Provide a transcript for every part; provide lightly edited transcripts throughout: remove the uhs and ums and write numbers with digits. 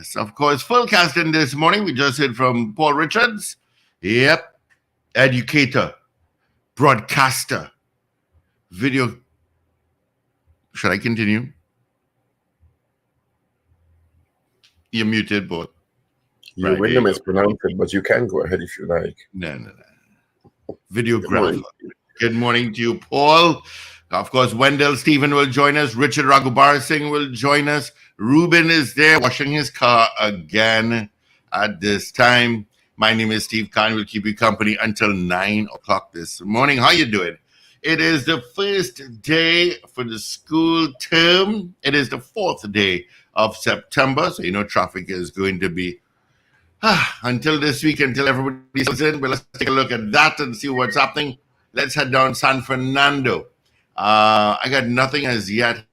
Yes, of course. Full casting this morning. We just heard from Paul Richards. Yep. Educator, broadcaster, video. Should I continue? You're muted, both. Your Right, there Wyndham you is go. pronounced, but you can go ahead if you like. No. Good Videographer. morning. Good morning to you, Paul. Of course, Wendell Stephen will join us. Richard Raghubar Singh will join us. Ruben is there washing his car again at this time. My name is Steve Khan. We'll keep you company until 9 o'clock this morning. How you doing? It is the first day for the school term. It is the fourth day of September. So, traffic is going to be until this week, until everybody settles in. But let's take a look at that and see what's happening. Let's head down San Fernando. I got nothing as yet.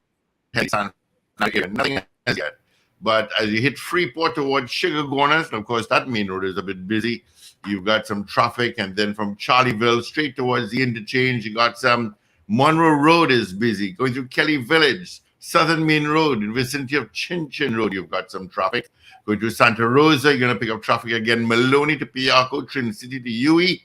Nothing as yet. But as you hit Freeport towards Sugargonas, and of course that main road is a bit busy. You've got some traffic, and then from Charlieville straight towards the interchange, you got some Monroe Road is busy. Going through Kelly Village, Southern Main Road, in vicinity of Chin Chin Road, you've got some traffic. Going to Santa Rosa, you're going to pick up traffic again. Maloney to Piarco, Trin City to UE.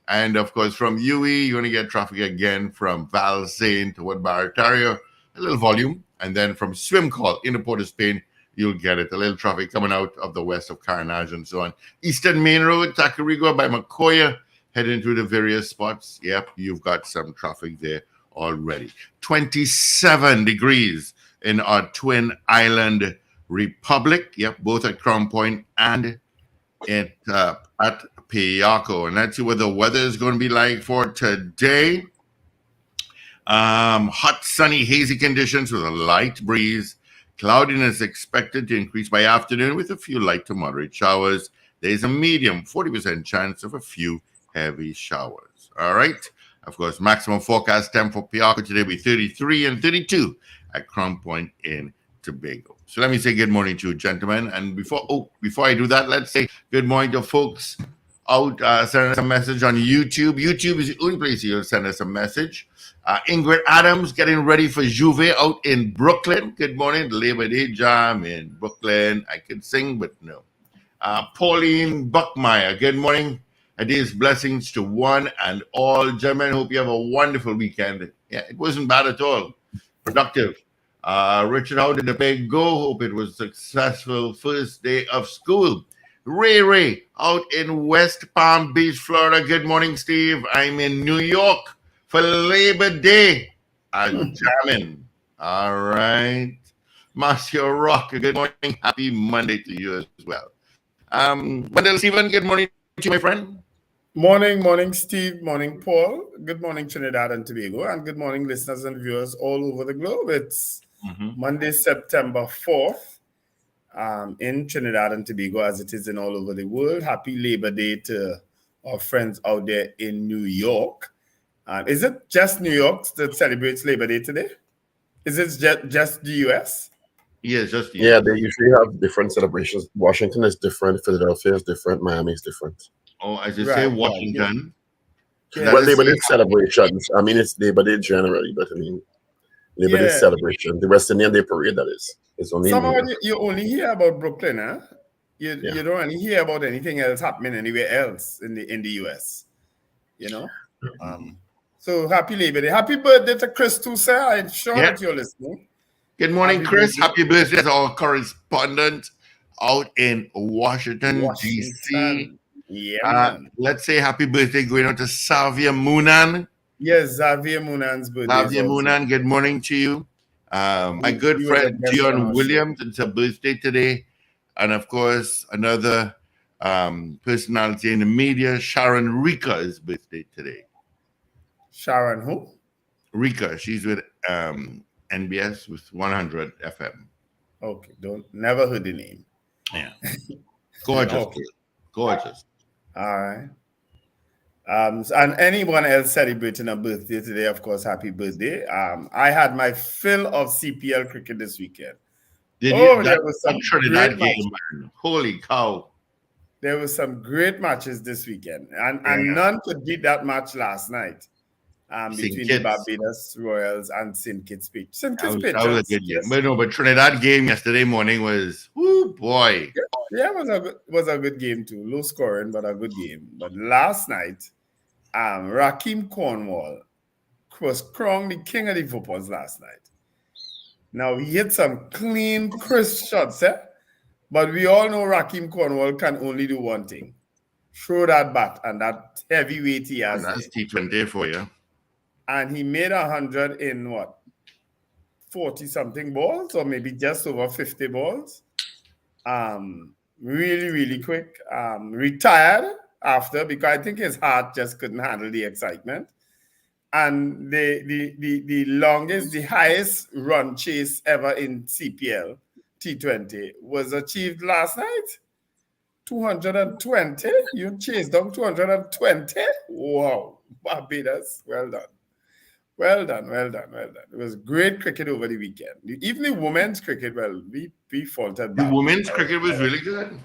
And of course, from UE, you're going to get traffic again from Val Saint toward Barataria, a little volume. And then from Swim Call into Port of Spain, you'll get it. A little traffic coming out of the west of Carnage and so on. Eastern Main Road, Tacarigua by Macoya, heading through the various spots. Yep, you've got some traffic there already. 27 degrees in our Twin Island Republic. Yep, both at Crown Point and at Piarco. And let's see what the weather is going to be like for today. Hot, sunny, hazy conditions with a light breeze. Cloudiness expected to increase by afternoon with a few light to moderate showers. There's a medium 40% chance of a few heavy showers. All right. Of course, maximum forecast temp for Piarco today will be 33 and 32 at Crown Point in Tobago. So let me say good morning to you, gentlemen. And before I do that, let's say good morning to folks out. Send us a message on YouTube. YouTube is the only place you'll send us a message. Ingrid Adams getting ready for Juve out in Brooklyn. Good morning. The Labor Day Jam in Brooklyn. I could sing, but no. Pauline Buckmeyer. Good morning. A day's blessings to one and all. Gentlemen, hope you have a wonderful weekend. Yeah, it wasn't bad at all. Productive. Richard, how did the pay go? Hope it was successful first day of school. Ray out in West Palm Beach, Florida. Good morning, Steve. I'm in New York for Labor Day. I'm jamming. All right. Marcio Rock, good morning. Happy Monday to you as well. Wendell Stephen, good morning to you, my friend. Morning, Steve. Morning, Paul. Good morning, Trinidad and Tobago. And good morning, listeners and viewers all over the globe. It's Monday, September 4th in Trinidad and Tobago, as it is in all over the world. Happy Labor Day to our friends out there in New York. Is it just New York that celebrates Labor Day today? Is it just the U.S.? Yes, just the Yeah, US. they usually have different celebrations. Washington is different, Philadelphia is different, Miami is different. Oh, as you say, Washington. Yeah. Well, Labor Day celebrations. I mean, it's Labor Day generally, but I mean, Labor Day celebration. The West Indian Day Parade, that is. It's only Somehow you only hear about Brooklyn, huh? You don't really hear about anything else happening anywhere else in the US. So happy Labor Day. Happy birthday to Chris Tusa. I'm sure that you're listening. Good morning, Chris. Happy birthday to our correspondent out in Washington, D.C. Yeah, let's say happy birthday going on to Xavier Moonan. Yes, Xavier Moonan's birthday. Xavier Moonan, good morning to you. My good friend Dion Williams, it's a birthday today. And of course, another personality in the media, Sharon Rika's birthday today. Sharon who? Rika, she's with NBS with 100 FM. Okay, never heard the name. Yeah. Gorgeous. Okay. Gorgeous. All right. And anyone else celebrating a birthday today, of course, happy birthday. I had my fill of CPL cricket this weekend. There was some Trinidad game, man. Holy cow. There were some great matches this weekend. And none could beat that match last night between the Barbados Royals and St. Kitts Patriots. That was a good game. But Trinidad game yesterday morning was boy. Yeah, it was a good game too. Low scoring, but a good game. But last night, Raheem Cornwall was crowned the king of the footballs last night. Now he hit some clean, crisp shots, but we all know Raheem Cornwall can only do one thing: throw that bat and that heavyweight he has. That's T20 for you. And he made 100 in what? 40 something balls, or maybe just over 50 balls. Really, really quick. Retired after, because I think his heart just couldn't handle the excitement. And the longest, the highest run chase ever in CPL T20 was achieved last night. 220. You chased down 220. Wow. Barbados. Well done. Well done. It was great cricket over the weekend. Even the women's cricket, well, we faltered back. The women's cricket was really good.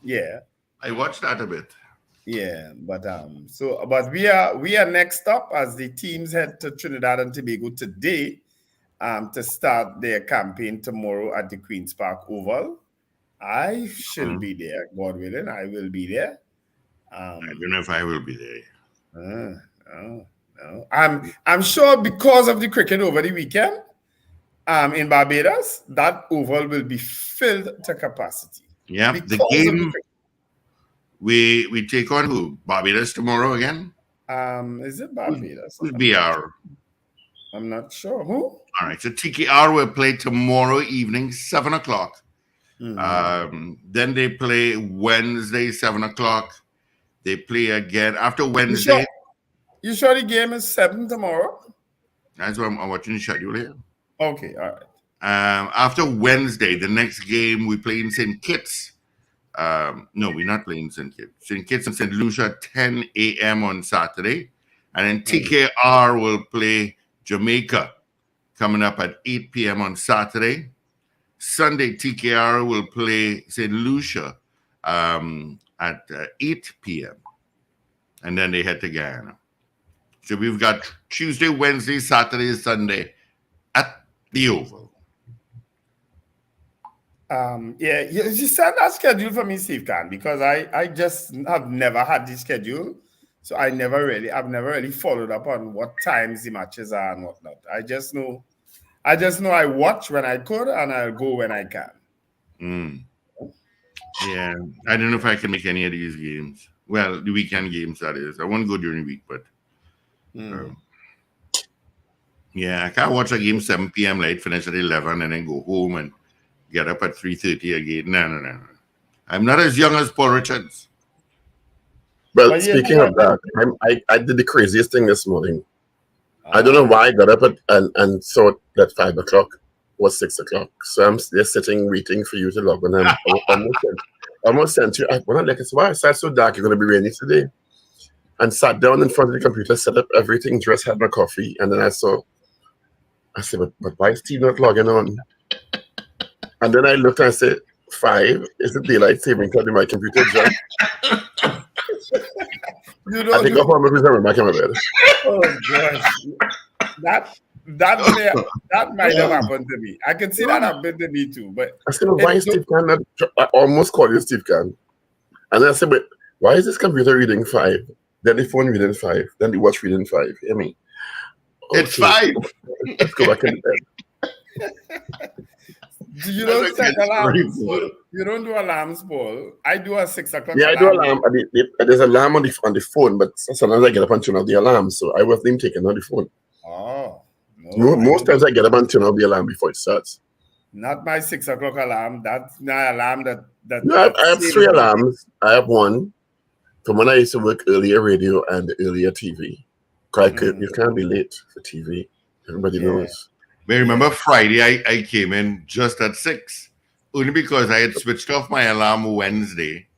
Yeah. I watched that a bit. Yeah, but we are next up as the teams head to Trinidad and Tobago today to start their campaign tomorrow at the Queen's Park Oval. I shall be there, God willing. I will be there. I don't know if I will be there. No. I'm sure because of the cricket over the weekend in Barbados, that oval will be filled to capacity. Yeah, the game we take on who? Barbados tomorrow again? Is it Barbados? Who's BR? I'm not sure. Who? All right, so TKR will play tomorrow evening, 7 o'clock. Then they play Wednesday, 7 o'clock. They play again after Wednesday. You sure the game is 7 tomorrow? That's what I'm watching the schedule here. Okay, all right. After Wednesday, the next game we play in St. Kitts. No, we're not playing St. Kitts. St. Kitts and St. Lucia at 10 a.m. on Saturday. And then TKR will play Jamaica coming up at 8 p.m. on Saturday. Sunday, TKR will play St. Lucia at 8 p.m. And then they head to Guyana. So we've got Tuesday, Wednesday, Saturday, Sunday at the Oval. You send that schedule for me, Steve Khan, because I just have never had the schedule. So I've never really followed up on what times the matches are and whatnot. I just know I watch when I could and I'll go when I can. Yeah, I don't know if I can make any of these games. Well, the weekend games, that is. I won't go during the week, but yeah, I can't watch a game 7 p.m. late, finish at 11, and then go home and get up at 3:30 again. No. I'm not as young as Paul Richards. Well, speaking of that, I did the craziest thing this morning. I don't know why I got up and saw that 5 o'clock was 6 o'clock. So I'm just sitting waiting for you to log on. I almost sent you. When I look, it's why it's so dark. It's going to be rainy today. And sat down in front of the computer, set up everything, dressed, had my coffee, and then I said, but why is Steve not logging on? And then I looked and I said, 5 is it daylight saving time in my computer job? I think I'll remember my camera. Oh gosh, that might have happened to me. I can see that happened to me too. But I said, why is Steve Khan not? I almost called you Steve Khan, and then I said, but why is this computer reading 5? Then the phone reading 5. Then the watch reading 5. Hear me? Okay. It's 5. Let's go back in bed. You don't set alarms. You don't do alarms, Paul. I do a 6 o'clock. Yeah, I do alarm. There's an alarm on the phone, but sometimes I get up and turn off the alarm, so I wasn't even taking on the phone. Oh. No, most times I get up and turn off the alarm before it starts. Not my 6 o'clock alarm. That's not alarm that. No, I have 3 alarms. I have one from when I used to work earlier radio and earlier TV. You can't be late for TV. Everybody knows. But remember Friday, I came in just at 6, only because I had switched off my alarm Wednesday,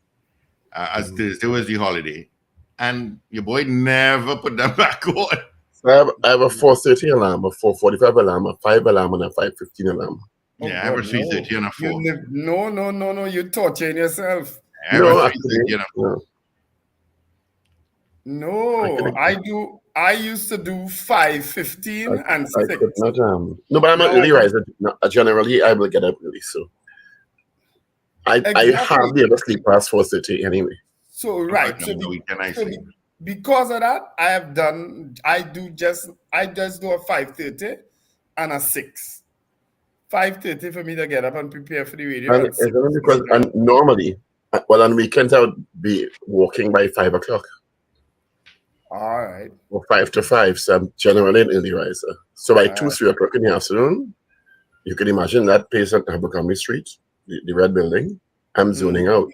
as Thursday was the holiday, and your boy never put them back on. So I have a 4:30 alarm, a 4:45 alarm, a 5 alarm, and a 5:15 alarm. I have a 3:30 and a 4. No, you're torturing yourself. I used to do 5:15 and 6. I could not, no, but I'm an early riser. Generally, I will get up early, so I hardly ever sleep past 4:30 anyway. So right. So, because of that, I just do a 5:30 and a 6. 5:30 for me to get up and prepare for the radio. And it's only because normally, well, on weekends I would be walking by 5 o'clock. All right. Or 4 to 5, so I'm generally an early riser. So by 2, 3 o'clock in the afternoon, you can imagine that place on Abercrombie Street, the red building. I'm zoning out,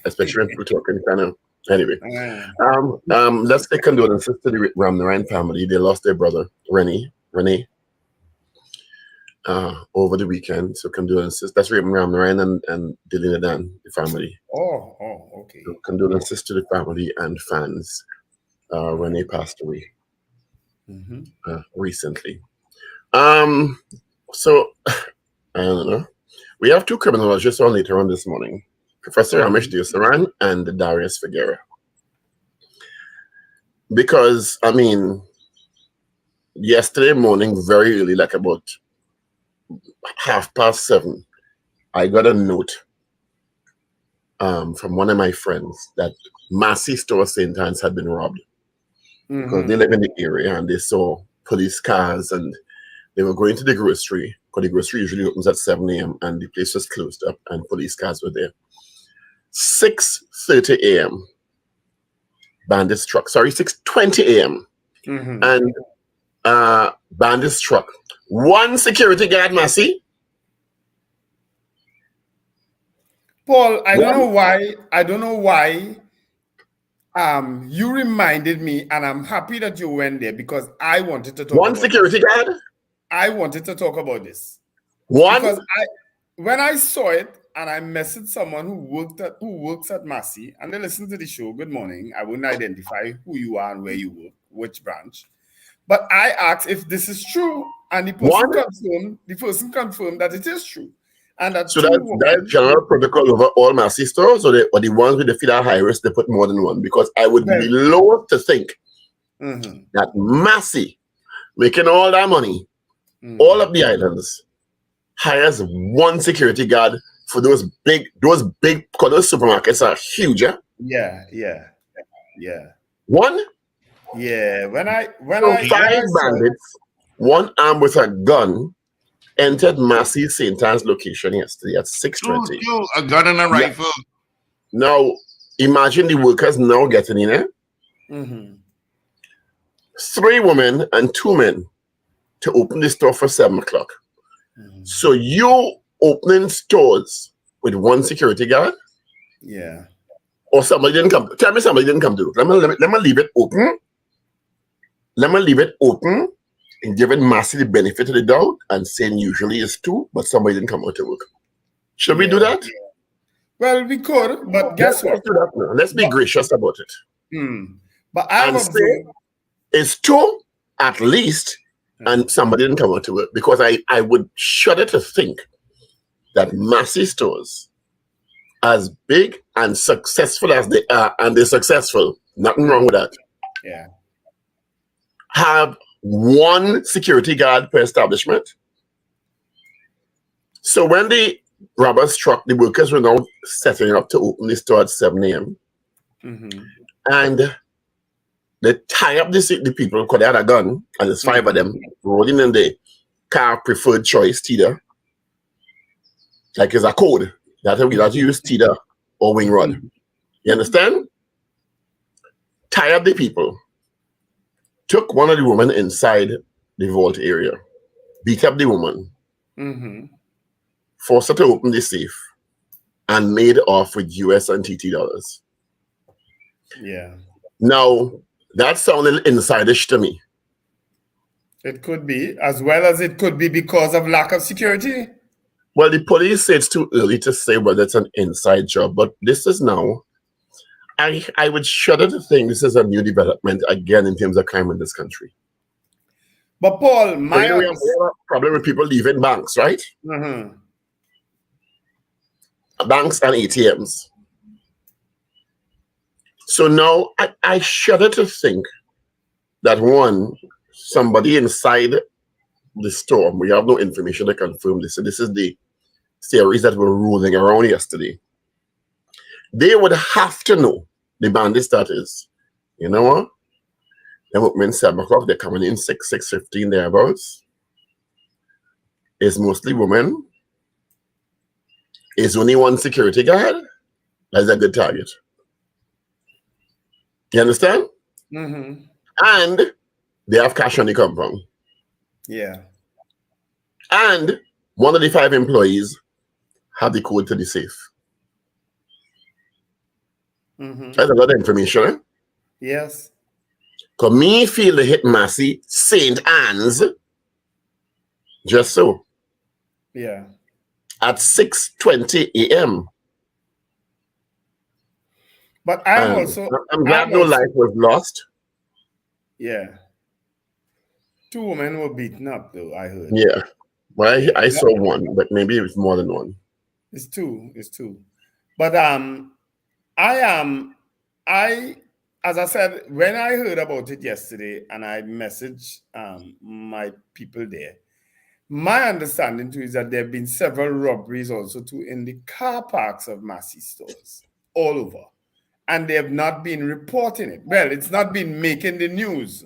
especially when people talking kind of. Anyway, let's take condolences to the Ramnarine family. They lost their brother, Rennie, over the weekend. So condolences. That's Ramnarine and Dylan Dan, the family. Oh, okay. So condolences to the family and fans. Rennie passed away recently. So I don't know. We have 2 criminologists on later on this morning. Professor Hamish Diosaran and Darius Figuera. Because, I mean, yesterday morning, very early, like about 7:30, I got a note from one of my friends that Massey Store St. Anne's had been robbed. Because they live in the area and they saw police cars and they were going to the grocery, because the grocery usually opens at 7 a.m. and the place was closed up and police cars were there. 6:30 a.m. Bandits truck. Sorry, 6:20 a.m. And bandits truck. 1 security guard, Massey. Paul, I don't know why. You reminded me, and I'm happy that you went there because I wanted to talk. 1 security guard. I wanted to talk about this. 1. Because when I saw it, and I messaged someone who works at Massey, and they listen to the show. Good morning. I wouldn't identify who you are and where you work, which branch. But I asked if this is true, and the person confirmed that it is true. And that so that's general protocol over all Massey stores, or the ones with the feed are high risk, they put more than 1, because I would be loath to think that Massey, making all that money, all of the islands, hires 1 security guard for those big, because those supermarkets are huge, Yeah. 1? Yeah. When I 5 bandits, 1 armed with a gun, entered Massey St. Anne's location yesterday at 6:20. A gun and a rifle. Now, imagine the workers now getting in there. 3 women and 2 men to open the store for 7 o'clock. So you opening stores with 1 security guard? Yeah. Or somebody didn't come. Tell me somebody didn't come to. Let me leave it open. Let me leave it open and giving Massey the benefit of the doubt and saying usually it's 2, but somebody didn't come out to work. Should we do that? Well, we could, but guess what? Let's do that now. Let's be gracious about it. But I'm saying it's 2 at least, and somebody didn't come out to work, because I would shudder to think that Massey stores, as big and successful as they are, and they're successful, nothing wrong with that. Yeah. Have 1 security guard per establishment. So when the robbers struck, the workers were now setting up to open the store at 7 a.m. And they tie up the people because they had a gun, and there's 5 of them rolling in the car preferred choice, TIDA. Like it's a code that we have to use TIDA or wing rod. You understand? Tie up the people. Took one of the women inside the vault area, beat up the woman, forced her to open the safe, and made off with US and TT dollars. Yeah. Now, that sounded insidish to me. It could be, as well as it could be because of lack of security. Well, the police say it's too early to say whether it's an inside job, but this is now. I would shudder to think this is a new development again in terms of crime in this country. But Paul, we have a problem with people leaving banks, right? Banks and ATMs. So now I shudder to think that somebody inside the store, we have no information to confirm this. So this is the theories that were ruling around yesterday. They would have to know, the bandits that is, you know what? They open in 7 o'clock, they're coming in 6:15 thereabouts. It's mostly women. It's only one security guard. That's a good target. You understand? Mm-hmm. And they have cash on the compound. Yeah. And one of the 5 employees have the code to the safe. Mm-hmm. That's a lot of information, eh? Yes. Because me feel the hit Massey, St. Anne's, just so, Yeah. at 6:20 a.m. But I'm glad no life was lost. Yeah. 2 women were beaten up, though, I heard. Yeah. Well, I saw one, but maybe it was more than one. It's two. But as I said, when I heard about it yesterday and I messaged my people there, my understanding too is that there have been several robberies also too in the car parks of Massey stores all over. And they have not been reporting it. Well, it's not been making the news.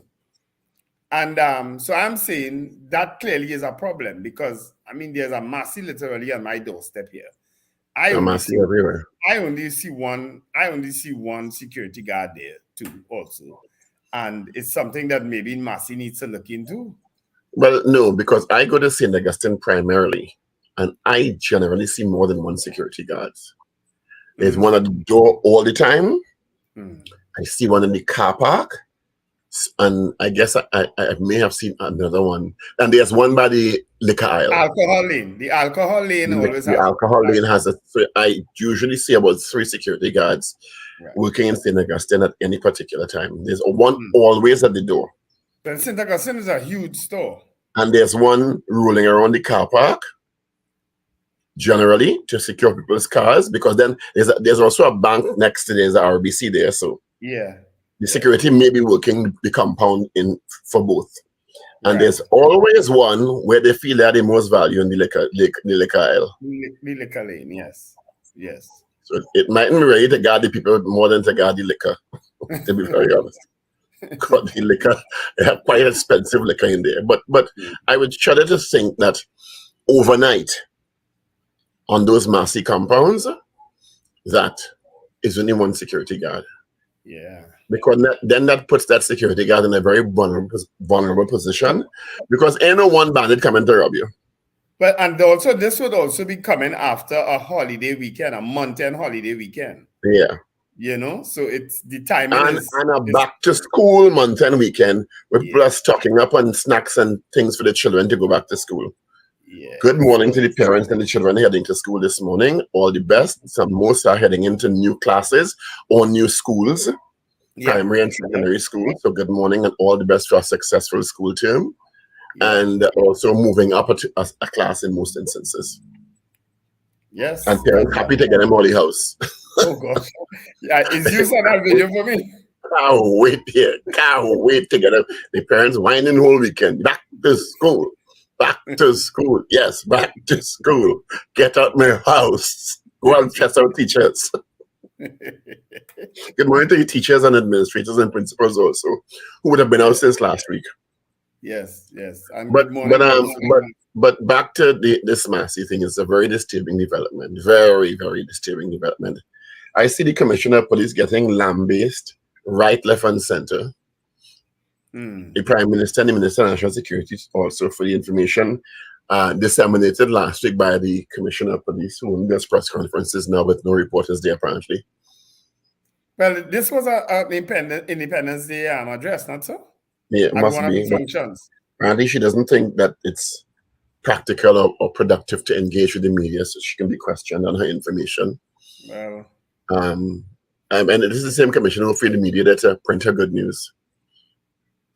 And so I'm saying that clearly is a problem because, I mean, there's a Massey literally on my doorstep here. I only see one security guard there too also. And it's something that maybe Massey needs to look into. Well, no, because I go to St. Augustine primarily, and I generally see more than one security guard. There's one at the door all the time. I see one in the car park. And I guess I may have seen another one. And there's one by the liquor aisle. Alcohol lane. The alcohol lane always the alcohol lane has I usually see about 3 security guards working in St. Augustine at any particular time. There's one always at the door. But St. Augustine is a huge store. And there's one rolling around the car park, generally, to secure people's cars, because then there's also a bank next to there's a RBC there. So yeah. The security may be working the compound in for both. And there's always one where they feel they are the most value in the liquor aisle. The liquor lane, yes. Yes. So it mightn't be ready to guard the people more than to guard the liquor, to be very honest. Because the liquor, they have quite expensive liquor in there. But I would shudder to think that overnight on those Massey compounds, that is only one security guard. Yeah. Because then that puts that security guard in a very vulnerable position, because ain't no one bandit coming to rob you. But and also this would also be coming after a holiday weekend, a month-end holiday weekend. Yeah. You know, so it's the timing and a back to school month-end weekend with people are stocking up on snacks and things for the children to go back to school. Yeah. Good morning to the parents and the children heading to school this morning. All the best. Most are heading into new classes or new schools. Primary and secondary school. So good morning and all the best for a successful school term. And also moving up a class in most instances. Yes. And parents happy to get them out of the house. Oh gosh. Yeah, is you send that video for me? Can't wait to get them. The parents whining the whole weekend. Back to school. Back to school. Yes, back to school. Get out my house. Go and test out teachers. Good morning to the teachers and administrators and principals also, who would have been out since last week. Yes. And but back to this Massey thing is a very disturbing development. Very, very disturbing development. I see the Commissioner of Police getting lambasted right, left, and center. The Prime Minister and the Minister of National Security also for the information disseminated last week by the Commissioner of Police, who does press conferences now with no reporters there apparently. Well, this was an Independence Day address, not so? Yeah, it must be. Functions. Apparently, she doesn't think that it's practical or productive to engage with the media, so she can be questioned on her information. Well, and this is the same commissioner who freed the media to print her good news.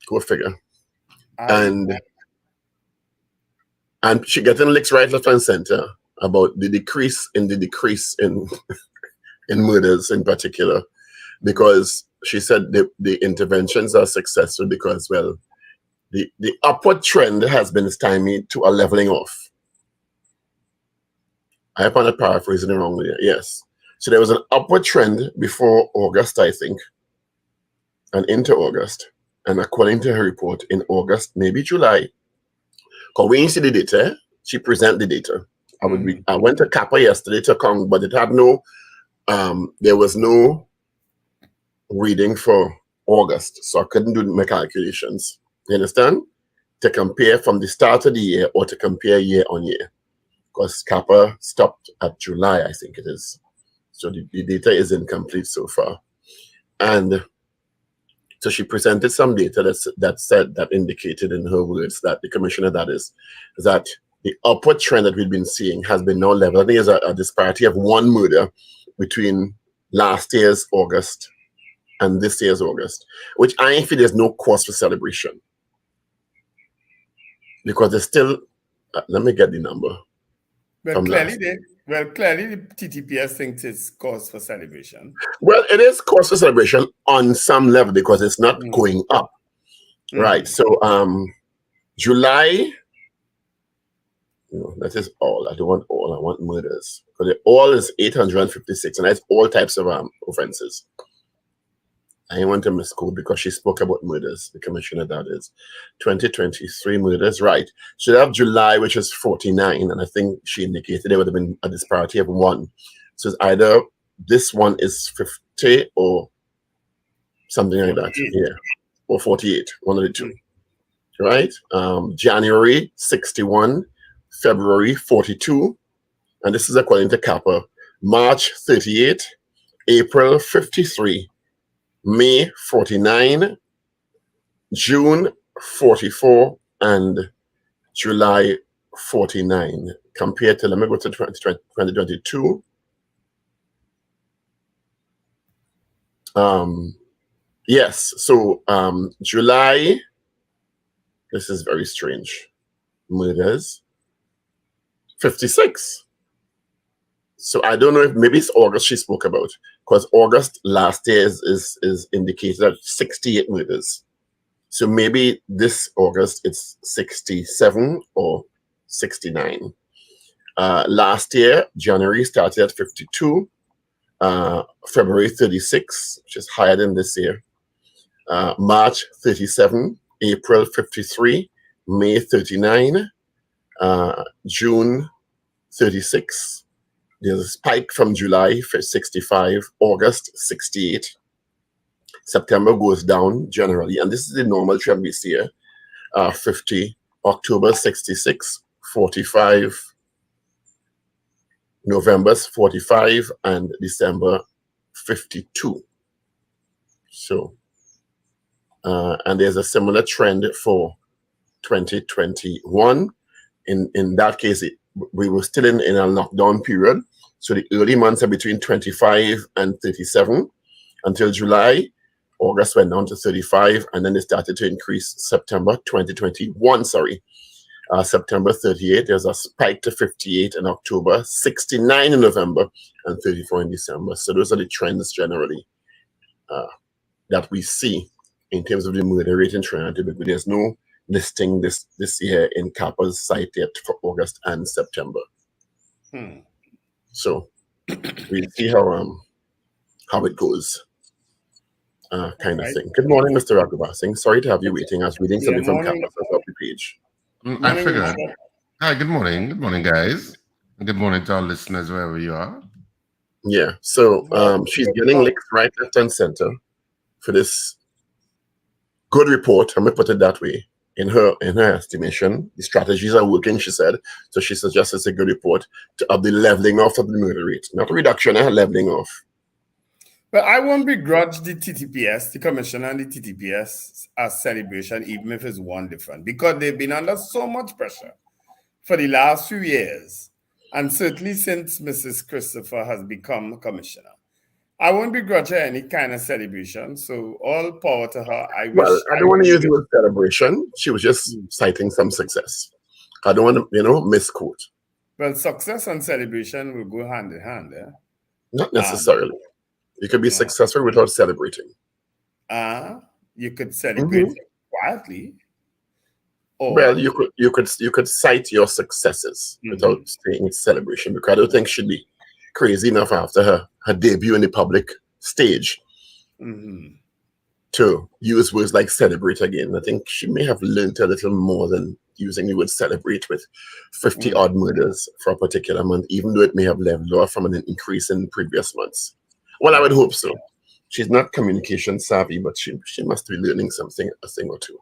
Go figure. And she getting licks right, left, and center about the decrease in in murders in particular, because she said the interventions are successful because, well, the upward trend has been stymied to a leveling off. I hope I'm not paraphrasing it wrongly. Yes. So there was an upward trend before August, I think, and into August. And according to her report, in August, maybe July, because when you see the data, she present the data. I went to CAPA yesterday to come, but it had no, there was no reading for August, so I couldn't do my calculations. You understand? To compare from the start of the year or to compare year on year, because CAPA stopped at July, I think it is. So the data is incomplete so far. And so she presented some data that indicated in her words that the commissioner, that is, that the upward trend that we've been seeing has been now level. I think there's a disparity of one murder between last year's August and this year's August, which I feel there's no cause for celebration. Because there's still, let me get the number. Well, clearly the TTPS thinks it's cause for celebration. Well, it is cause for celebration on some level because it's not going up. Right. So July, no, that is all. I don't want all. I want murders. Because all is 856, and that's all types of offenses. I want to misquote because she spoke about murders, the commissioner, that is. 2023 murders, right. So they have July, which is 49, and I think she indicated there would have been a disparity of 1. So it's either this one is 50 or something like that. Yeah. Or 48, one of the two. Right? January, 61. February, 42. And this is according to CAPA. March, 38. April, 53. May 49, June 44, and July 49. Compared to, let me go to 2022. Yes, so July, this is very strange. Murders, 56. So I don't know if maybe it's August she spoke about, because August last year is indicated at 68 murders. So maybe this August it's 67 or 69. Last year, January started at 52, February 36, which is higher than this year, March 37, April 53, May 39, June 36. There's a spike from July for 65, August 68. September goes down generally, and this is the normal trend we see here. 50, October 66, 45, November's 45, and December 52. So, and there's a similar trend for 2021. In that case, we were still in a lockdown period. So the early months are between 25 and 37 until July. August went down to 35, and then it started to increase September 2021, September 38, there's a spike to 58 in October, 69 in November, and 34 in December. So those are the trends generally that we see in terms of the murder rate in Trinidad and Tobago. There's no listing this year in CAPA's site yet for August and September. So we'll see how it goes, kind of thing. Good morning, Mr. Raghubar Singh. Sorry to have you waiting. I was reading something from CAPA's page. I figured. Hi, good morning. Good morning, guys. Good morning to our listeners, wherever you are. Yeah, so she's getting licked right, left, and center for this good report. I'm going to put it that way. In her estimation, the strategies are working, she said. So she suggests it's a good report of the leveling off of the murder rate. Not a reduction, a leveling off. But I won't begrudge the TTPS, the commissioner and the TTPS as celebration, even if it's one different, because they've been under so much pressure for the last few years, and certainly since Mrs. Christopher has become commissioner. I won't begrudge her any kind of celebration, so all power to her. I don't want to use the word celebration. She was just citing some success. I don't want to, misquote. Well, success and celebration will go hand in hand, eh? Not necessarily. You could be successful without celebrating. You could celebrate quietly. Or Well, you could cite your successes without saying it's celebration, because I don't think she'd be crazy enough after her debut in the public stage to use words like celebrate again. I think she may have learned a little more than using the word celebrate with 50 odd murders for a particular month, even though it may have leveled off from an increase in previous months. Well, I would hope so. She's not communication savvy, but she must be learning something, a thing or two.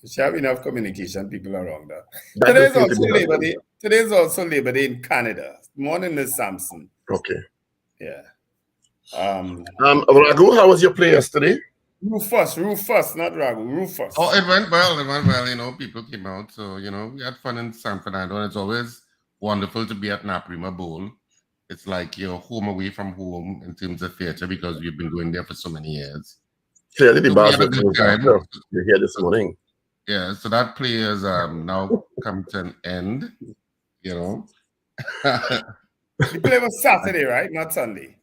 She have enough communication people around her. That Today's does seem to also be Labor happening. Day. Today's also Labor Day in Canada. Morning, Miss Sampson. Okay. Yeah. Raghu, how was your play yesterday? Rufus, not Raghu, Rufus. Oh, it went well. It went well. You know, people came out. So, you know, we had fun in San Fernando. And it's always wonderful to be at Naprima Bowl. It's like you're home away from home in terms of theater because we've been going there for so many years. Clearly, the So bars we had were a good closed time. after you're here this morning. Yeah, so that play has now come to an end, you know. The play was Saturday, right? Not Sunday.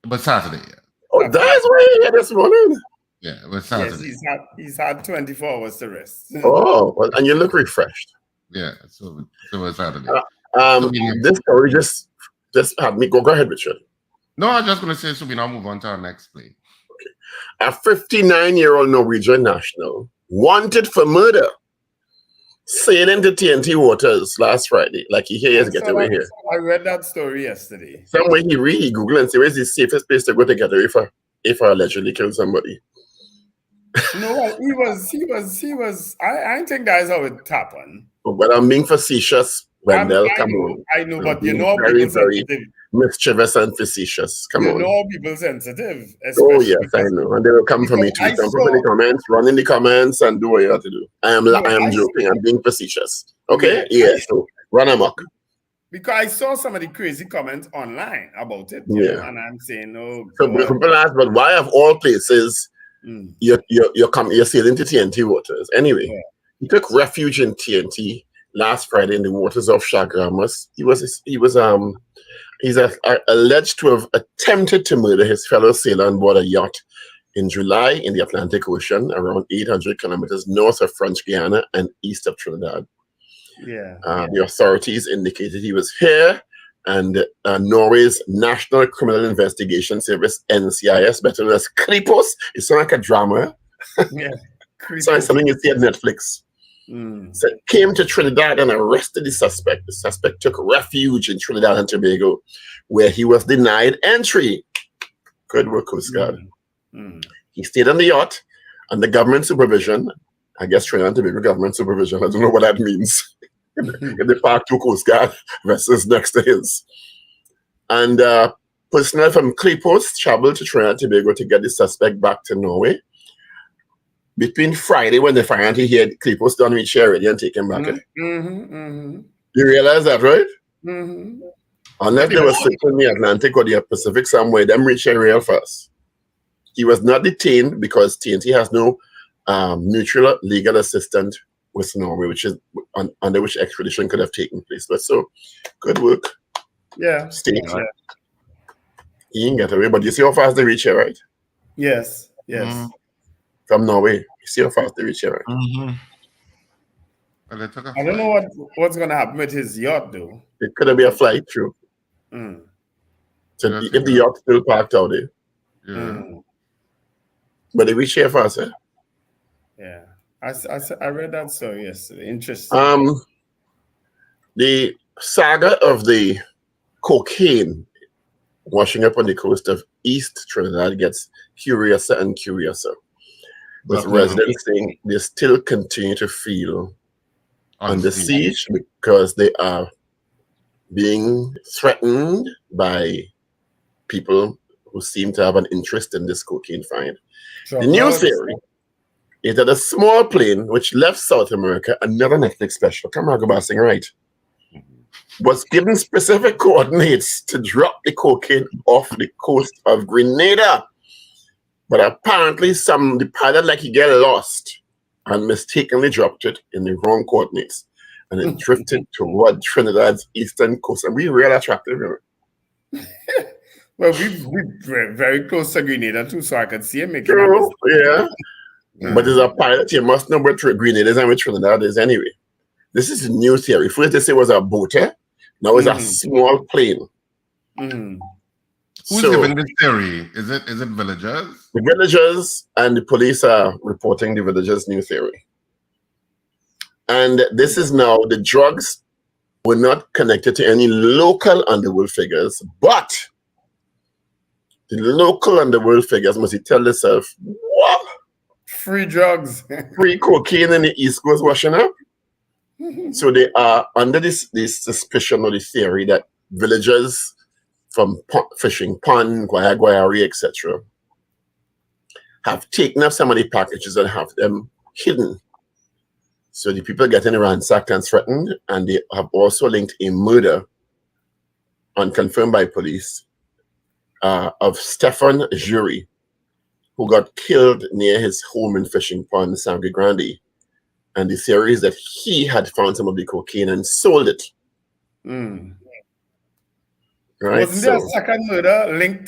But Saturday, yeah. Oh, that's why you're here this morning. Yeah, it was Saturday. Yes, he's had 24 hours to rest. Oh, well, and you look refreshed. Yeah, so it was Saturday. This story just had me go ahead, Richard. No, I was just going to say, so we now move on to our next play. A 59-year-old Norwegian national wanted for murder sailed into TNT waters last Friday. Like he has get away here. I read that story yesterday. Somewhere he really Googled and said, where's the safest place to go to get away if I allegedly killed somebody? No, he was. I think that's how it happened. But I'm being facetious, Wendell. Come on. I know, but you know, very, people very sensitive. mischievous and facetious. Come on. You know, people sensitive. Oh yes, I know, and they will come for me too. Come from the comments, run in the comments, and do what you have to do. I am joking. I'm being facetious. Okay, yeah. So run amok. Because I saw some of the crazy comments online about it. Yeah, and I'm saying, oh. So people ask, but why of all places you're sailing to TNT waters? Anyway, he took refuge in TNT last Friday in the waters of Chaguaramas. He's alleged to have attempted to murder his fellow sailor on board a yacht in July in the Atlantic Ocean, around 800 kilometers north of French Guiana and east of Trinidad. The authorities indicated he was here, and Norway's National Criminal Investigation Service, NCIS, better known as Kripos. It sounds like a drama. Yeah, sounds something you see at Netflix. So came to Trinidad and arrested the suspect. The suspect took refuge in Trinidad and Tobago, where he was denied entry. Good work, Coast Guard. He stayed on the yacht under government supervision. I guess Trinidad and Tobago government supervision. I don't know what that means. In the Park 2 Coast Guard vessels next to his. And personnel from Kripos traveled to Trinidad and Tobago to get the suspect back to Norway. Between Friday, when they finally heard Kripos done reach here already and take him back. You realize that, right? Unless they were sitting in the Atlantic or the Pacific somewhere, them reach here real fast. He was not detained because TNT has no mutual legal assistant with Norway, which is under which extradition could have taken place. But so, good work. Yeah. Stay. He didn't get away, but you see how fast they reach here, right? Yes. From Norway. You see how fast they reach here, right? Well, I don't know what's going to happen with his yacht, though. It could be a flight through. So if the yacht still parked out there. But they reach here fast, eh? Yeah. I read that story yesterday. Interesting. The saga of the cocaine washing up on the coast of East Trinidad gets curiouser and curiouser, with residents saying they still continue to feel under siege because they are being threatened by people who seem to have an interest in this cocaine find. The new theory is that a small plane which left South America, another Netflix special, Kamara Gabasing, right, was given specific coordinates to drop the cocaine off the coast of Grenada. But apparently the pilot, like he get lost and mistakenly dropped it in the wrong coordinates. And it drifted toward Trinidad's eastern coast. And we real attractive. Well, we're very close to Grenada too, so I could see him making yeah. But there's a pilot, you must know where Grenada is and where Trinidad is anyway. This is a new theory. First they say it was a boat, now it's a small plane. Who's giving this theory? Is it villagers? The villagers and the police are reporting the villagers' new theory. And this is now, the drugs were not connected to any local underworld figures, but the local underworld figures must tell themselves, what? Free drugs. Free cocaine in the East Coast washing up? So they are under this suspicion or the theory that villagers from Fishing Pond, Guayari, etc., have taken up some of the packages and have them hidden. So the people getting ransacked and threatened, and they have also linked a murder, unconfirmed by police, of Stefan Jury, who got killed near his home in Fishing Pond, Sangre Grande. And the theory is that he had found some of the cocaine and sold it. Right? Wasn't there a second murder linked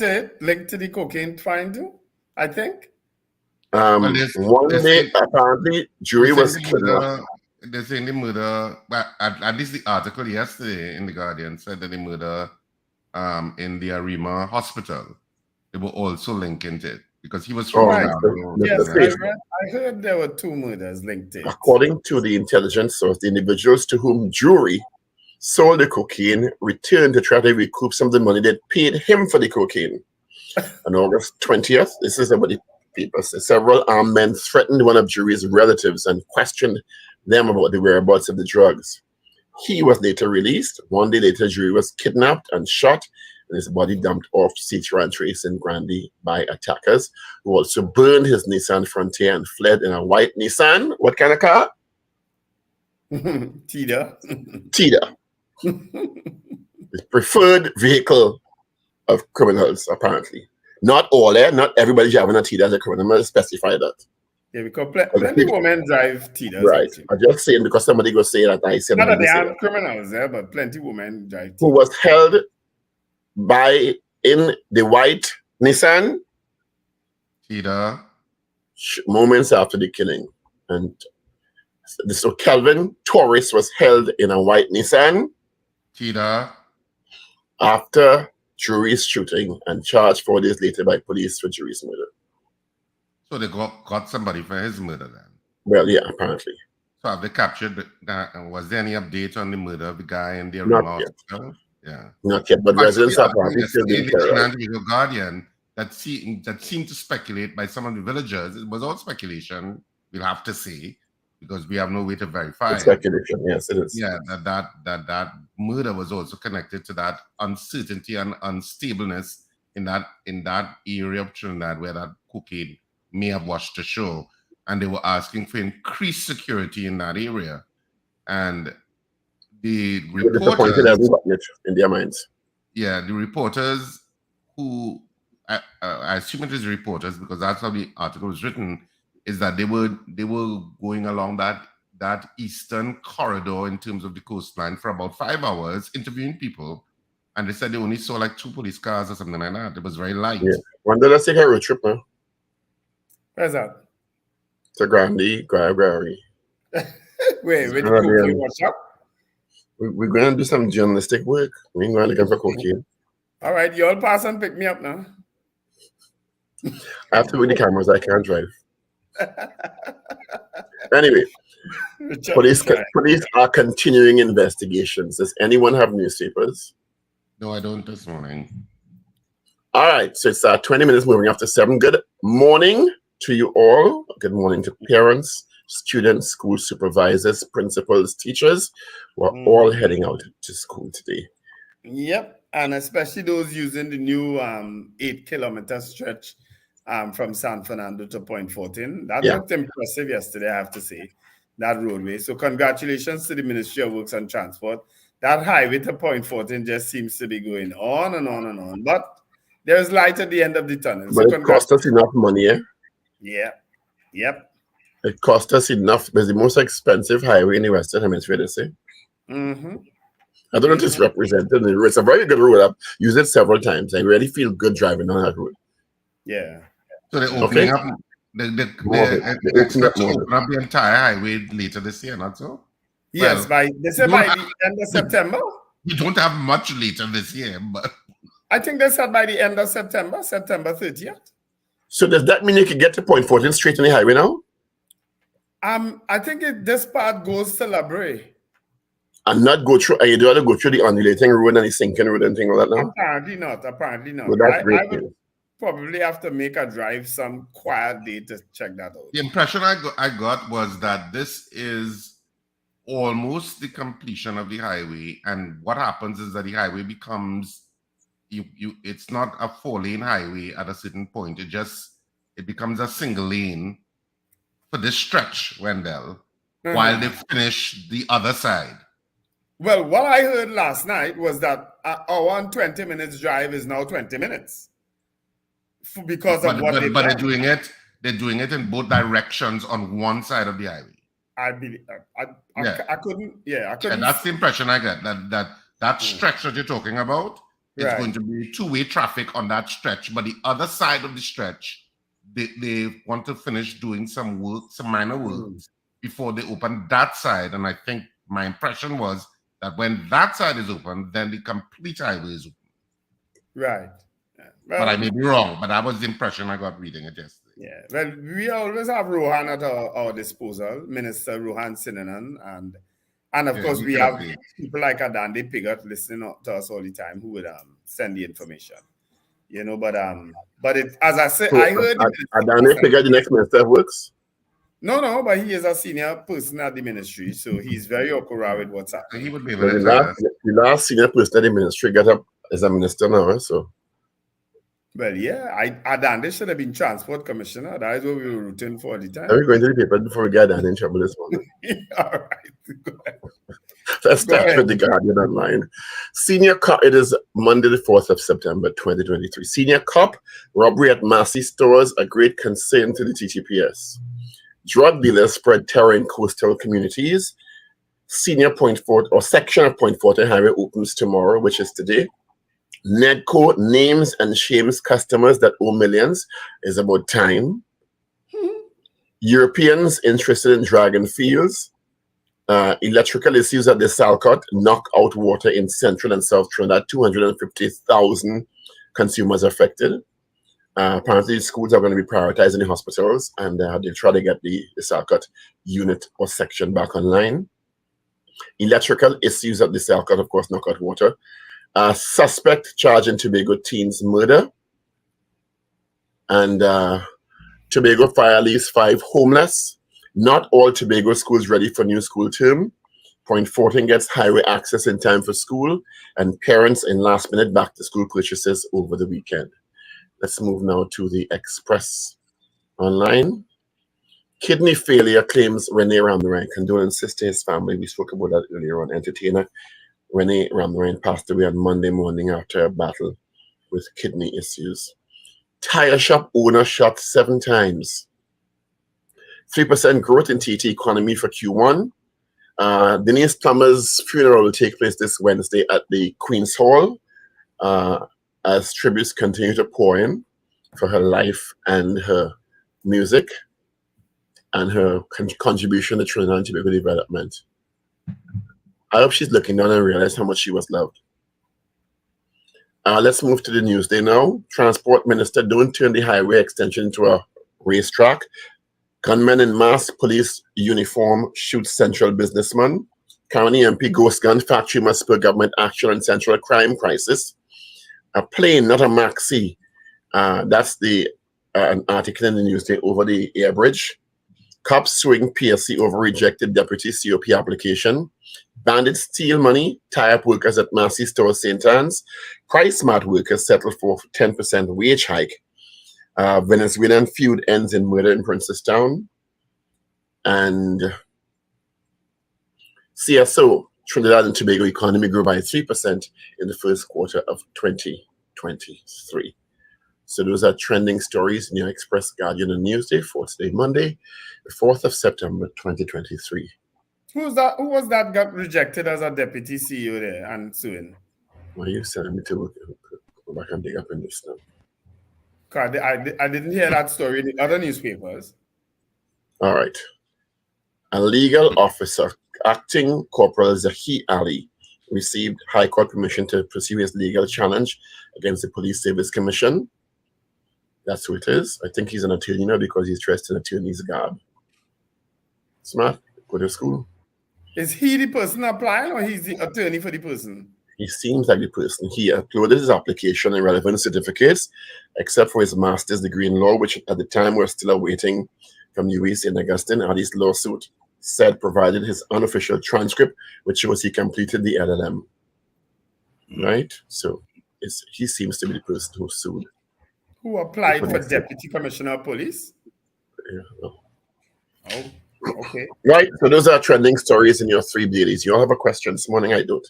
to the cocaine find too? I think. One day, apparently, Jury was killed. They're saying the murder, well, at least the article yesterday in The Guardian said that the murder in the Arima hospital, they were also linking it because he was from Yes, I heard there were 2 murders linked to it. According to the intelligence source, the individuals to whom Jury sold the cocaine returned to try to recoup some of the money that paid him for the cocaine. On August 20th, this is about the people say several armed men threatened one of Jury's relatives and questioned them about the whereabouts of the drugs. He was later released. 1 day later, Jury was kidnapped and shot, and his body dumped off Citroen Trace in Grande by attackers, who also burned his Nissan Frontier and fled in a white Nissan. What kind of car? Tida. The preferred vehicle of criminals, apparently. Not all, not everybody driving a Tida as a criminal. I'm going to specify that. Yeah, because plenty women drive Tidas. Right. I'm just saying because somebody go say that I said. Not that they aren't criminals there, but plenty women drive Tidas. Who was held in the white Nissan Tida moments after the killing. And so Kelvin Torres was held in a white Nissan Tida after Jury's shooting and charged 4 days later by police for Jury's murder. So they got somebody for his murder then? Well, yeah, apparently. So have they captured that? And was there any update on the murder of the guy in the Arima hospital? Yeah. Not yet, but residents are probably still being terrorized. The Guardian that seemed to speculate by some of the villagers. It was all speculation, we'll have to see, because we have no way to verify. It's speculation, yes, it is. Yeah, that murder was also connected to that uncertainty and unstableness in that area of Trinidad where that cocaine may have washed ashore, and they were asking for increased security in that area. And the reporters in their minds. Yeah, the reporters who I assume it is reporters because that's how the article was written, is that they were going along that eastern corridor in terms of the coastline for about 5 hours interviewing people, and they said they only saw like 2 police cars or something like that. It was very light. Yeah. When did I take a road trip now? Where's that? To Grande, Guayari. Wait, with the cocaine wash up? We're going to do some journalistic work. We ain't going to look for cocaine. All right, you all pass and pick me up now. After with the cameras, I can't drive. Anyway, police are continuing investigations. Does anyone have newspapers? No, I don't this morning. All right, so it's 20 minutes moving after 7. Good morning to you all. Good morning to parents, students, school supervisors, principals, teachers. We're all heading out to school today. Yep, and especially those using the new 8-kilometer stretch from San Fernando to Point 14. That looked impressive yesterday, I have to say, that roadway. So congratulations to the Ministry of Works and Transport. That highway to Point 14 just seems to be going on and on and on. But there's light at the end of the tunnel. But it cost us enough money, eh? Yeah. Yep. It cost us enough. It's the most expensive highway in the Western Hemisphere, they say. Mm-hmm. I don't know if it's represented. It's a very good road. I've used it several times. I really feel good driving on that road. Yeah. So they're They opened up expect to more. open up the entire highway later this year, not so? Yes, Well, they said by the end of September. We don't have much later this year, but I think they said by the end of September, September 30th. So does that mean you can get to Point 14 straight on the highway now? I think this part goes to La Brea. And not go through, you don't have to go through the undulating road and the sinking road and thing like that now? Apparently not. Well, that's great. I would probably have to make a drive some quiet day to check that out. the impression I got was that this is almost the completion of the highway, and what happens is that the highway becomes it's not a 4-lane highway at a certain point. It becomes a single lane for this stretch, Wendell, while they finish the other side. Well, what I heard last night was that our 20 minutes drive is now 20 minutes because of what they've done. They're doing it in both directions on one side of the highway. I believe I couldn't. Yeah, I couldn't. And that's the impression I get. That stretch that you're talking about is going to be two-way traffic on that stretch, but the other side of the stretch, they want to finish doing some minor works before they open that side. And I think my impression was that when that side is open, then the complete highway is open. Right. Yeah. Well, but I may be wrong, but that was the impression I got reading it yesterday. Yeah, well, we always have Rohan at our disposal, Minister Rohan Sinanan, and of course we have people like Adande Piggott listening to us all the time who would send the information, but it, as I said, I heard Adande Piggott, the next Minister of Works. No, but he is a senior person at the ministry, so he's very okura with what's happening. He would be able to the last senior person at the ministry got up as a minister now, so. Well, yeah, Adande should have been transport commissioner. That is what we were rooting for at the time. Are we going to the paper before we get Adande in trouble this morning? All right, go ahead. Let's start with the Guardian online. Senior cop, it is Monday the 4th of September, 2023. Senior cop, robbery at Massey stores, a great concern to the TTPS. Drug dealers spread terror in coastal communities. Senior Point Fort, or section of Point Fortin Highway opens tomorrow, which is today. Nedco names and shames customers that owe millions. Is about time. Europeans interested in dragon fields. Electrical issues at the Salcott knock out water in Central and South Trinidad. 250,000 consumers affected. Apparently, schools are going to be prioritized in the hospitals, and they'll try to get the Salcott unit or section back online. Electrical issues at the Salcott, of course, knock out water. Suspect charged in Tobago teen's murder. And Tobago fire leaves 5 homeless. Not all Tobago schools ready for new school term. Point Fortin gets highway access in time for school. And parents in last-minute back-to-school purchases over the weekend. Let's move now to the Express online. Kidney failure claims Rene Ramnarine. Condolences to his family. We spoke about that earlier on. Entertainer Rene Ramnarine passed away on Monday morning after a battle with kidney issues. Tire shop owner shot 7 times. 3% growth in TT economy for Q1. Denise Plummer's funeral will take place this Wednesday at the Queen's Hall as tributes continue to pour in for her life and her music and her contribution to Trinidad and Tobago development. I hope she's looking down and realize how much she was loved. Let's move to the Newsday now. Transport Minister, don't turn the highway extension into a racetrack. Gunmen in mass police uniform shoot central businessman. County MP Ghost Gun factory must spur government action on central crime crisis. A plane, not a maxi. That's an article in the Newsday over the air bridge. Cops suing PSC over rejected deputy COP application. Bandits steal money. Tie-up workers at Massey Store St. Anne's. PriceSmart workers settle for 10% wage hike. Venezuelan feud ends in murder in Princestown. And CSO, Trinidad and Tobago economy grew by 3% in the first quarter of 2023. So those are trending stories in your Express, Guardian, and Newsday for today, Monday, the 4th of September, 2023. Who was that got rejected as a deputy CEO there and suing? Well, you sent me to go back and dig up in this now. God, I didn't hear that story in the other newspapers. All right. A legal officer, acting Corporal Zahi Ali, received High Court permission to pursue his legal challenge against the Police Service Commission. That's who it is. I think he's an attorney now because he's dressed in attorney's garb. Smart. Go to school. Is he the person applying or he's the attorney for the person? He seems like the person. He uploaded his application and relevant certificates, except for his master's degree in law, which at the time we're still awaiting from UAC in Augustine. Ali's lawsuit said provided his unofficial transcript, which shows he completed the LLM. Right? So he seems to be the person who sued. Who applied for Deputy Commissioner of Police? Yeah. Oh, okay. Right. So those are trending stories in your three dailies. You all have a question this morning? I don't.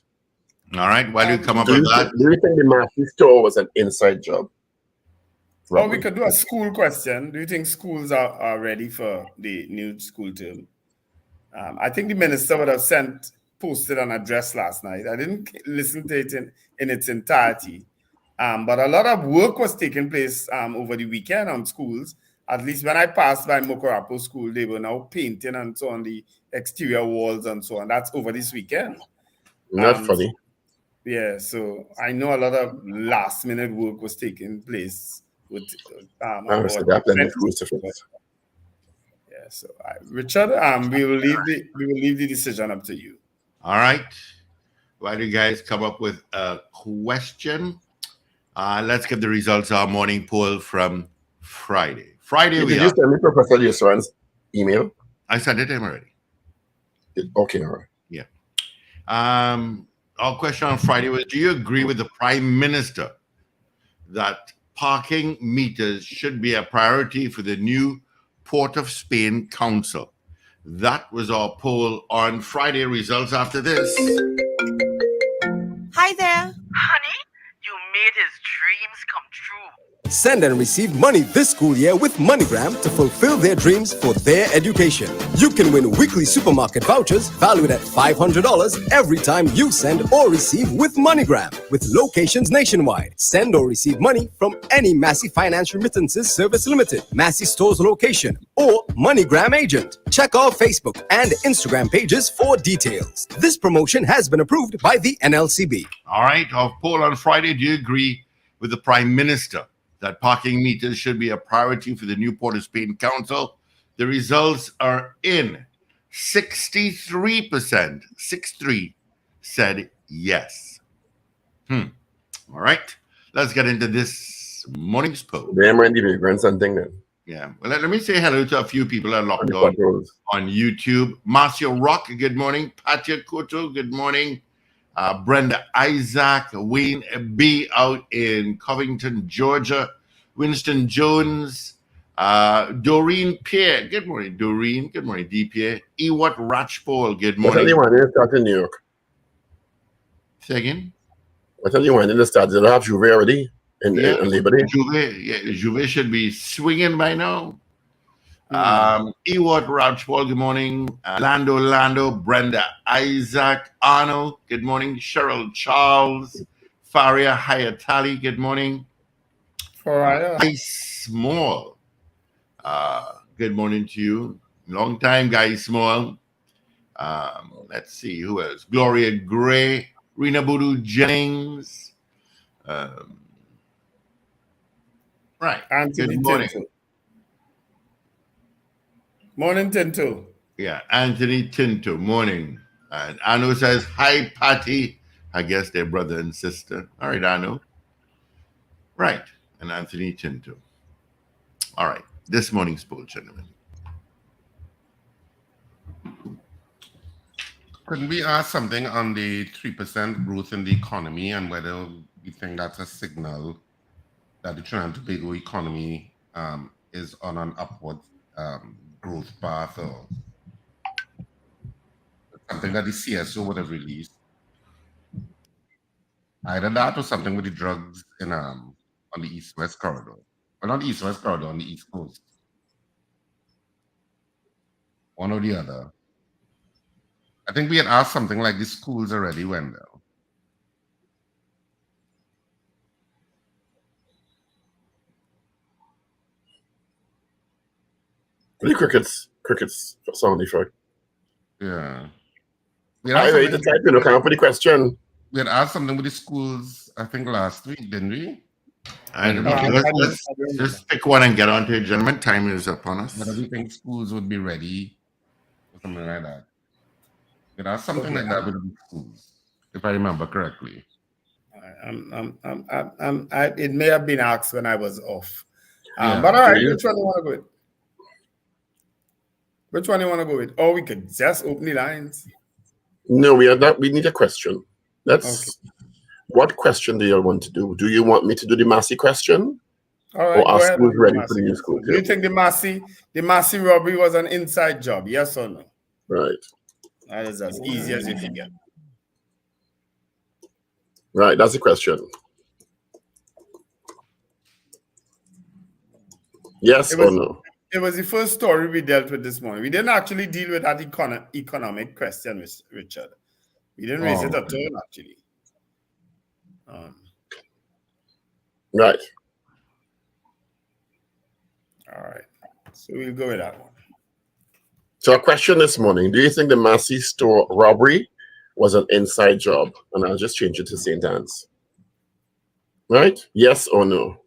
All right. Why do you come up with that? Do you think the Massey store was an inside job? Or we could do a school question. Do you think schools are ready for the new school term? I think the minister would have posted an address last night. I didn't listen to it in its entirety. But a lot of work was taking place over the weekend on schools. At least when I passed by Mokorapo School, they were now painting and so on the exterior walls and so on. That's over this weekend. Not funny. Yeah, so I know a lot of last minute work was taking place with Yeah, so Richard, we will leave the decision up to you. All right. Why do you guys come up with a question? Let's get the results of our morning poll from Friday. Did you send me Professor Yusran's email? I sent it to him already. Okay, all right. Yeah. Our question on Friday was, do you agree with the Prime Minister that parking meters should be a priority for the new Port of Spain Council? That was our poll on Friday. Results after this. Hi there. Honey, you made his dreams come true. Send and receive money this school year with MoneyGram to fulfill their dreams for their education. You can win weekly supermarket vouchers valued at $500 every time you send or receive with MoneyGram, with locations nationwide. Send or receive money from any Massey Financial Remittances Service Limited, Massey Stores location, or MoneyGram agent. Check our Facebook and Instagram pages for details. This promotion has been approved by the NLCB. All right, our poll on Friday, do you agree with the Prime Minister that parking meters should be a priority for the new Port of Spain Council? The results are in. 63%, 63 said yes. All right, let's get into this morning's poll. They might be grandson thing then. Yeah, well, let me say hello to a few people that are locked on YouTube. Marcia Rock, good morning. Patia Koto, good morning. Brenda Isaac, Wayne B out in Covington, Georgia. Winston Jones, Doreen Pierre, good morning, Doreen. Good morning, D. Pierre. Ewart Ratchpole, good morning. I tell you when they start in New York. Say again? I tell you when they start, they'll have Juve already in Labor Day. Juve should be swinging by now. Ewart Ratchpole, good morning. Lando, Brenda Isaac, Arnold, good morning. Cheryl Charles, Faria Hayatali, good morning. Guy Small, good morning to you. Long time, Guy Small. Let's see who else. Gloria Gray, Rena Boodoo Jennings. Right. Anthony good morning. Tinto. Morning, Tinto. Yeah, Anthony Tinto. Morning. And Anu says, hi, Patty. I guess they're brother and sister. All right, Anu. Right. And Anthony Tinto. All right. This morning's poll, gentlemen. Couldn't we ask something on the 3% growth in the economy and whether we think that's a signal that the Trinidad and Tobago economy is on an upward growth path, or something that the CSO would have released? Either that or something with the drugs in on the East-West corridor. Well, not the East-West corridor, on the East Coast. One or the other. I think we had asked something like the schools already, Wendell. The crickets sound effect. Yeah. I ready to type in. Come up with the question. We had asked something with the schools, I think last week, didn't we? I don't know. Let's just pick one and get on to it, gentlemen. Time is upon us. Whether we think schools would be ready or something like that. We had asked something like that with the schools, if I remember correctly. It may have been asked when I was off. Yeah. But all right, which one do you want to go with? Which one do you want to go with? Or we could just open the lines. No, we are not. We need a question. What question do you want to do? Do you want me to do the Massey question? All right, or are schools ready for the new school? Do you think the Massey robbery was an inside job? Yes or no? Right. That is as easy as you can get. Right, that's the question. Yes or no? It was the first story we dealt with this morning. We didn't actually deal with that economic question, Richard. We didn't raise it at all, actually. Right. All right. So we'll go with that one. So a question this morning. Do you think the Massey store robbery was an inside job? And I'll just change it to St. Anne's. Right? Yes or no?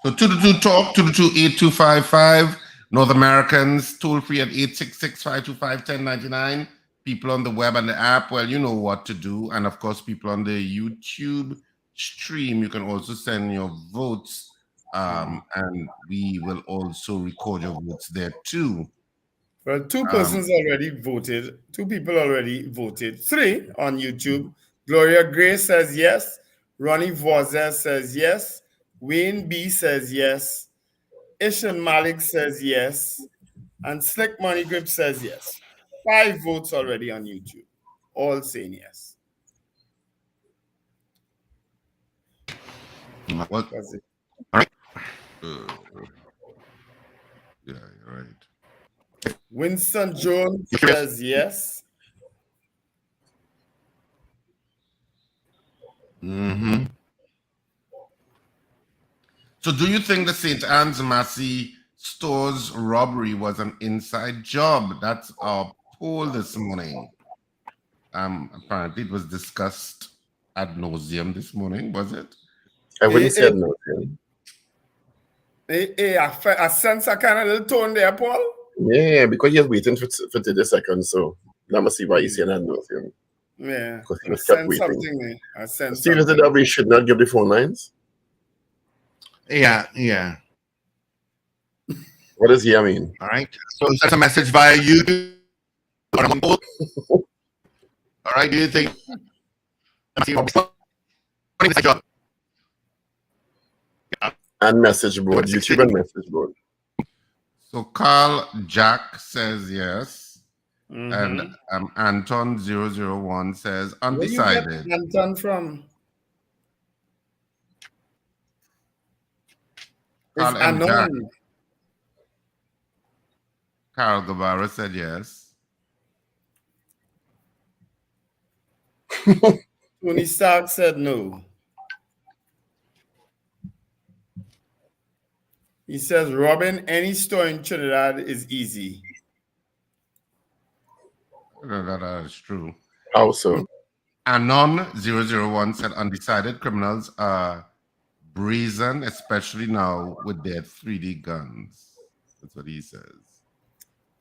So 222-TALK, 222-8255. North Americans, toll free at 866-525-1099. People on the web and the app, well, you know what to do. And of course, people on the YouTube stream, you can also send your votes. And we will also record your votes there too. Well, two persons already voted. 2 people already voted. 3 on YouTube. Gloria Gray says yes. Ronnie Voisin says yes. Wayne B says yes. Ishan Malik says yes. And Slick Money Grip says yes. 5 votes already on YouTube. All saying yes. What? That's it. All right. Yeah, you're right. Winston Jones says yes. Mm-hmm. So do you think the St. Anne's Massey store's robbery was an inside job? That's our poll this morning. Apparently it was discussed ad nauseum this morning, was it? I wouldn't say no. I sense a kind of little tone there, Paul. Yeah, because he was waiting for 30 seconds, so let me see why he's saying that. Yeah, because he I was kept sense waiting. something there. I sense Steve, is it something. that we should not give the phone lines? Yeah. What does he mean? All right. So that's a message via YouTube. All right. Do you think? And message board, YouTube and message board. So Carl Jack says yes. Mm-hmm. And Anton 001 says Where you undecided. get Anton from? It's Carl M. Jack. unknown. Carl Guevara said yes. Tony Stark said no. He says, Robin, any store in Trinidad is easy. That is true. How so? Anon 001 said undecided. Criminals are brazen, especially now with their 3D guns. That's what he says.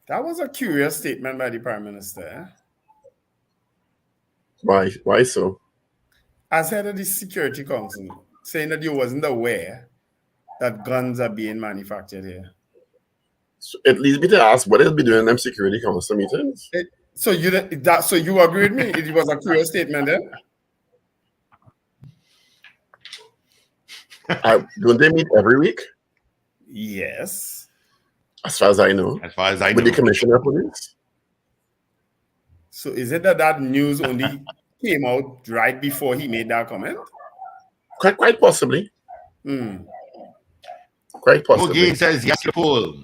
That was a curious statement by the Prime Minister. Why? Why so? As head of the Security Council, saying that you wasn't aware that guns are being manufactured here. So it leads me to ask, what he'll be doing in them Security Council meetings? So you agree with me? It was a curious statement then? Don't they meet every week? Yes. As far as I know. As far as I know. With the Commissioner of Police? So is it that news only came out right before he made that comment? Quite possibly. Quite possibly. Okay, says yes to poll.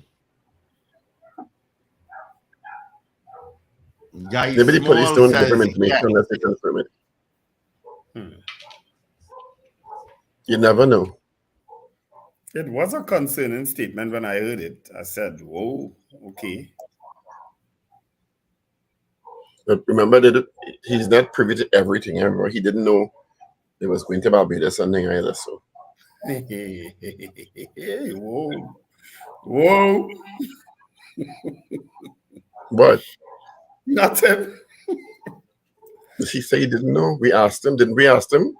Guys, Maybe the police don't give him information yes. unless they confirm it. You never know. It was a concerning statement when I heard it. I said, whoa, okay. But remember that he's not privy to everything. I remember he didn't know it was going to Barbados something either. So Whoa. Whoa. what? Nothing. He said he didn't know. We asked him, didn't we ask him?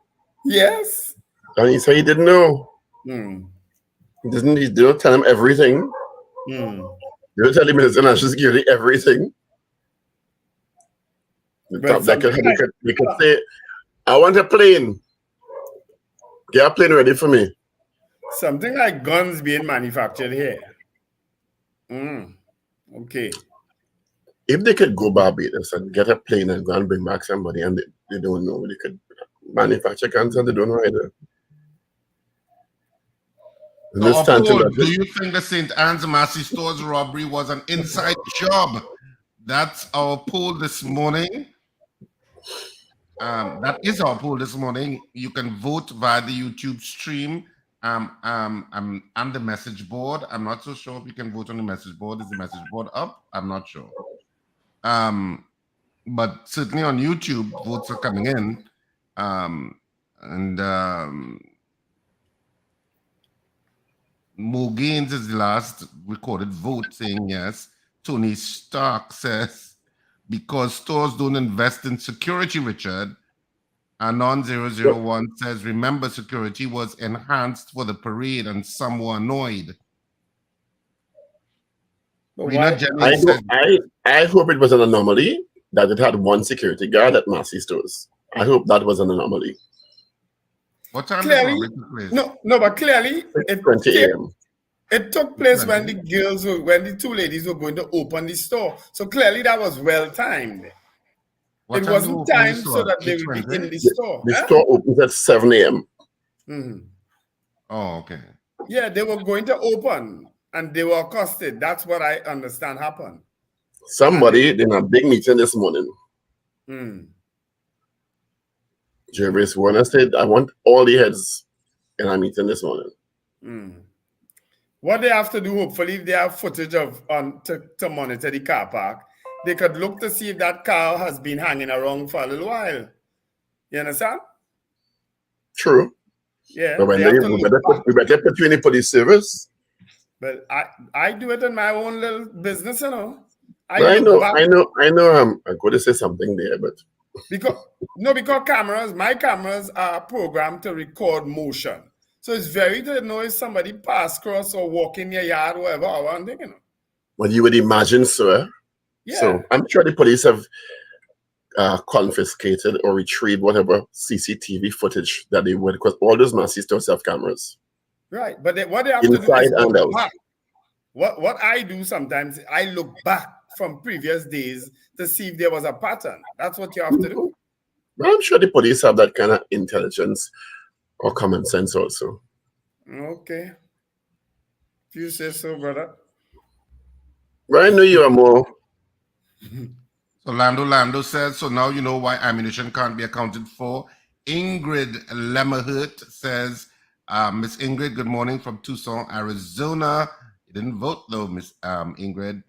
Yes. And he said he didn't know. He didn't tell him everything. They don't tell him his national security everything. They could say, I want a plane. Get a plane ready for me. Something like guns being manufactured here. Okay. If they could go Barbados and get a plane and go and bring back somebody and they don't know, they could manufacture guns and they don't know either. Do you think the St. Anne's Massey Stores robbery was an inside job? That's our poll this morning. That is our poll this morning. You can vote via the YouTube stream and the message board. I'm not so sure if you can vote on the message board. Is the message board up? I'm not sure. But certainly on YouTube, votes are coming in. Mo Gaines is the last recorded vote saying yes. Tony Stark says, because stores don't invest in security, Richard. Anon 001 says, remember, security was enhanced for the parade and some were annoyed. I hope it was an anomaly that it had one security guard at Massey Stores. I hope that was an anomaly. What time clearly, but clearly it took place when the two ladies were going to open the store. So clearly that was well timed. It wasn't timed so that they would be in the store. The store opens at 7 a.m. Oh, okay. Yeah, they were going to open and they were accosted. That's what I understand happened. Somebody in a big meeting this morning. Jervis Warner said, I want all the heads in a meeting this morning. What they have to do, hopefully, if they have footage of to monitor the car park, they could look to see if that car has been hanging around for a little while. You understand? True. Yeah. But we better put you in the police service. But I do it in my own little business, you know. I know. I'm going to say something there, but because my cameras are programmed to record motion. So it's very to know if somebody pass across or walk in your yard or whatever. I'm thinking. Well, you would imagine, sir. Yeah. So I'm sure the police have confiscated or retrieved whatever CCTV footage that they would, because all those Massey Stores have cameras. Right, but what they have inside to do is and out. Back. What I do sometimes, I look back from previous days to see if there was a pattern. That's what you have to do. Well, I'm sure the police have that kind of intelligence or common sense also. Okay. If you say so, brother. Well, I know you are more. So Lando says, so now you know why ammunition can't be accounted for. Ingrid Lemmerhurt says, Miss Ingrid, good morning from Tucson, Arizona. You didn't vote though, Miss Ingrid.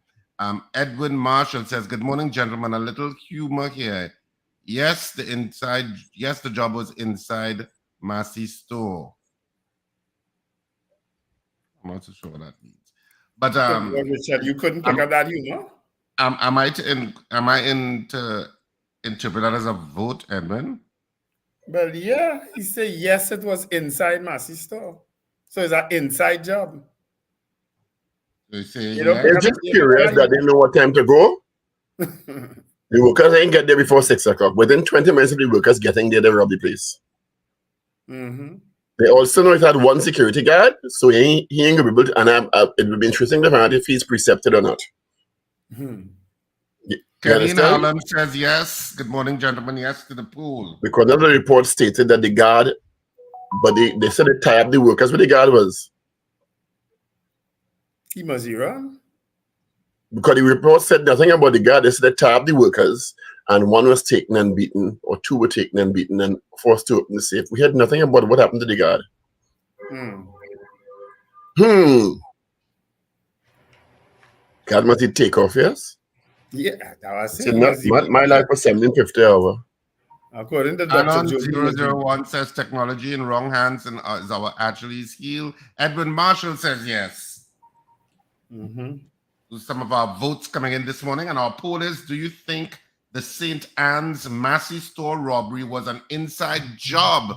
Edwin Marshall says, good morning, gentlemen. A little humor here. Yes, the job was inside Massey Store. I'm not so sure what that means. But Richard, you couldn't pick up that humor? Am I to interpret that as a vote, Edwin? Well, yeah, he said yes, it was inside Massey Store. So it's an inside job. So you They're just curious that they know what time to go. The workers ain't get there before 6 o'clock. Within 20 minutes of the workers getting there, they rob the place. They also know it had one security guard, so he ain't gonna be able to, and it would be interesting to find out if he's precepted or not. Kelly Allen says yes. Good morning, gentlemen. Yes to the pool. Because another report stated that the guard, but they said they tie up the workers where the guard was. He must be wrong. Because the report said nothing about the guard. They said they tie up the workers, and one was taken and beaten, or two were taken and beaten and forced to open the safe. We had nothing about what happened to the guard. God must it take off, yes? Yeah, that was See, it. my life was 1750 hour. According to Anon Dr. Joe. 001 says technology in wrong hands and is our Achilles heel. Edwin Marshall says yes. Some of our votes coming in this morning, and our poll is: do you think the St. Anne's Massey store robbery was an inside job?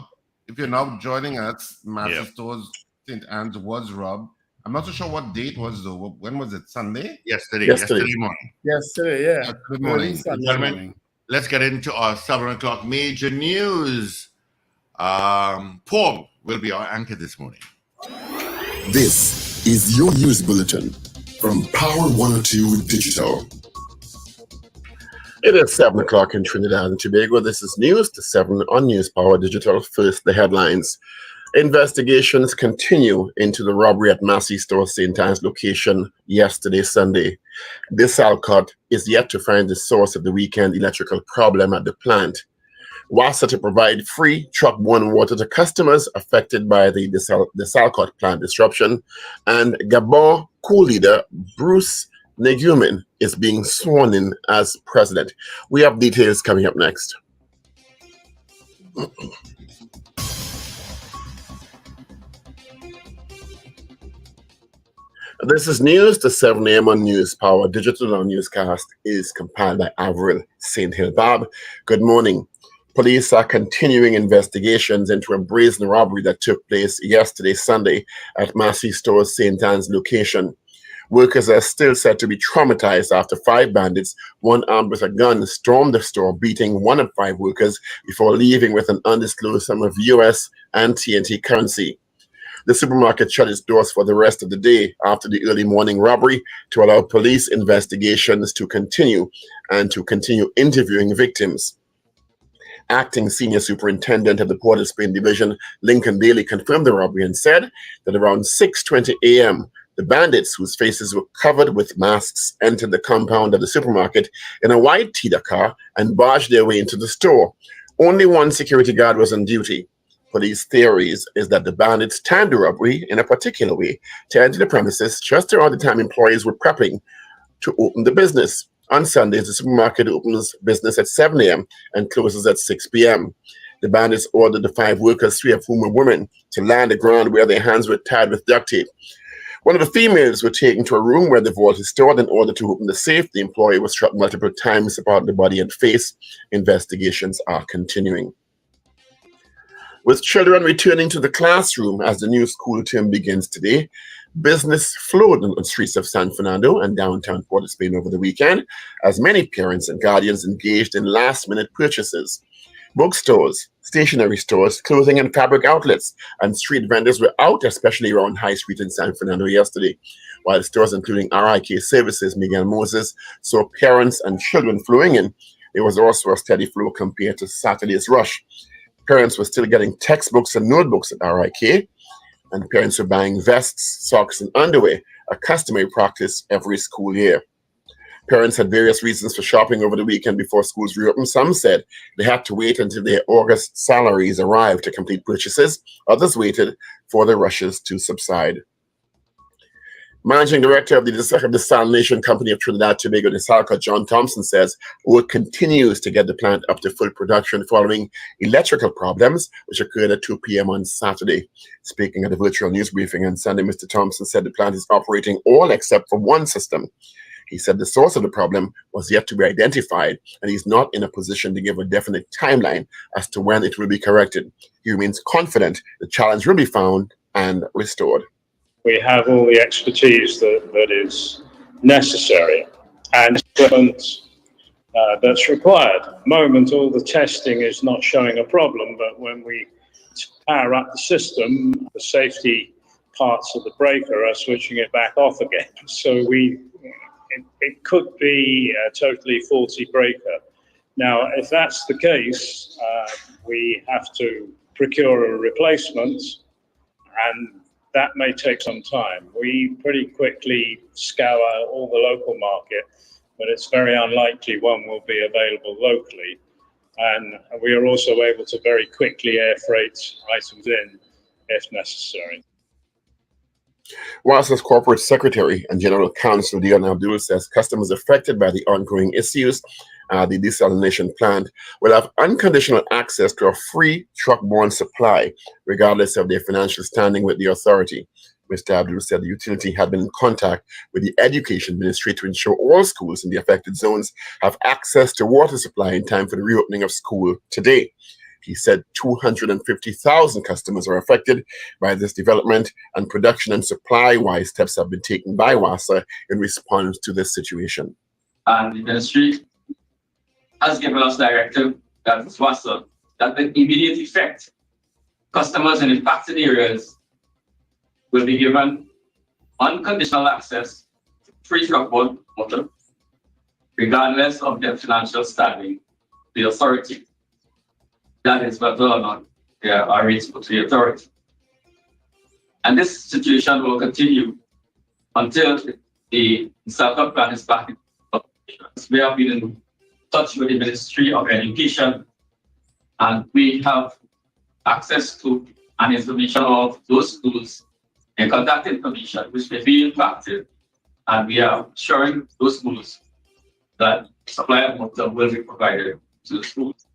If you're now joining us, Massey Stores St. Anne's was robbed. I'm not so sure what date was though. When was it? Sunday? Yesterday morning. Yesterday, yeah. Good morning. Morning. Let's get into our 7 o'clock major news. Paul will be our anchor this morning. This is your news bulletin from Power 102 Digital. It is 7 o'clock in Trinidad and Tobago. This is news to 7 on News Power Digital. First, the headlines. Investigations continue into the robbery at Massey Store St. Anne's location yesterday, Sunday. This Alcott is yet to find the source of the weekend electrical problem at the plant. WASA to provide free truck-borne water to customers affected by the Salcott plant disruption. And Gabon co-leader Bruce Negumin is being sworn in as president. We have details coming up next. This is news to 7 a.m. on News Power Digital. Our newscast is compiled by Avril St. Hilbab. Good morning. Police are continuing investigations into a brazen robbery that took place yesterday, Sunday, at Massey Store's St. Anne's location. Workers are still said to be traumatized after 5 bandits, one armed with a gun, stormed the store, beating one of 5 workers before leaving with an undisclosed sum of US and TNT currency. The supermarket shut its doors for the rest of the day after the early morning robbery to allow police investigations to continue and to continue interviewing victims. Acting Senior Superintendent of the Port of Spain Division, Lincoln Daly, confirmed the robbery and said that around 6:20 a.m., the bandits, whose faces were covered with masks, entered the compound of the supermarket in a white Tida car and barged their way into the store. Only one security guard was on duty. Police theories is that the bandits timed the robbery in a particular way to enter the premises just around the time employees were prepping to open the business. On Sundays, the supermarket opens business at 7 a.m. and closes at 6 p.m. The bandits ordered the 5 workers, 3 of whom were women, to lie on the ground where their hands were tied with duct tape. One of the females were taken to a room where the vault is stored in order to open the safe. The employee was struck multiple times about the body and face. Investigations are continuing. With children returning to the classroom as the new school term begins today, business flowed on the streets of San Fernando and downtown Port of Spain over the weekend, as many parents and guardians engaged in last-minute purchases. Bookstores, stationery stores, clothing and fabric outlets, and street vendors were out, especially around High Street in San Fernando yesterday, while stores including RIK Services, Miguel Moses, saw parents and children flowing in. There was also a steady flow compared to Saturday's rush. Parents were still getting textbooks and notebooks at RIK, and parents were buying vests, socks, and underwear, a customary practice every school year. Parents had various reasons for shopping over the weekend before schools reopened. Some said they had to wait until their August salaries arrived to complete purchases. Others waited for the rushes to subside. Managing Director of the Desalination Company of Trinidad Tobago, Desalco, John Thompson, says work continues to get the plant up to full production following electrical problems, which occurred at 2 p.m. on Saturday. Speaking at a virtual news briefing on Sunday, Mr. Thompson said the plant is operating all except for one system. He said the source of the problem was yet to be identified, and he's not in a position to give a definite timeline as to when it will be corrected. He remains confident the challenge will be found and restored. We have all the expertise that is necessary and equipment that's required. At the moment, all the testing is not showing a problem, but when we power up the system, the safety parts of the breaker are switching it back off again. So it could be a totally faulty breaker. Now, if that's the case, we have to procure a replacement, and that may take some time. We pretty quickly scour all the local market, but it's very unlikely one will be available locally. And we are also able to very quickly air freight items in if necessary. WASA's corporate secretary and general counsel, Dion Abdul, says customers affected by the ongoing issues the desalination plant will have unconditional access to a free truck-borne supply, regardless of their financial standing with the authority. Mr. Abdul said the utility had been in contact with the Education Ministry to ensure all schools in the affected zones have access to water supply in time for the reopening of school today. He said 250,000 customers are affected by this development, and production and supply-wise steps have been taken by WASA in response to this situation. And the ministry has given us directive that is WASA, that the immediate effect, customers in impacted areas will be given unconditional access to free truck-borne water, regardless of their financial standing, the authority. That is whether or not they are reachable to the authority. And this situation will continue until the SALCOT plan is back in operation. We have been in touch with the Ministry of Education, and we have access to an information of those schools and contact information which may be impacted, and we are assuring those schools that supply of water will be provided to the schools.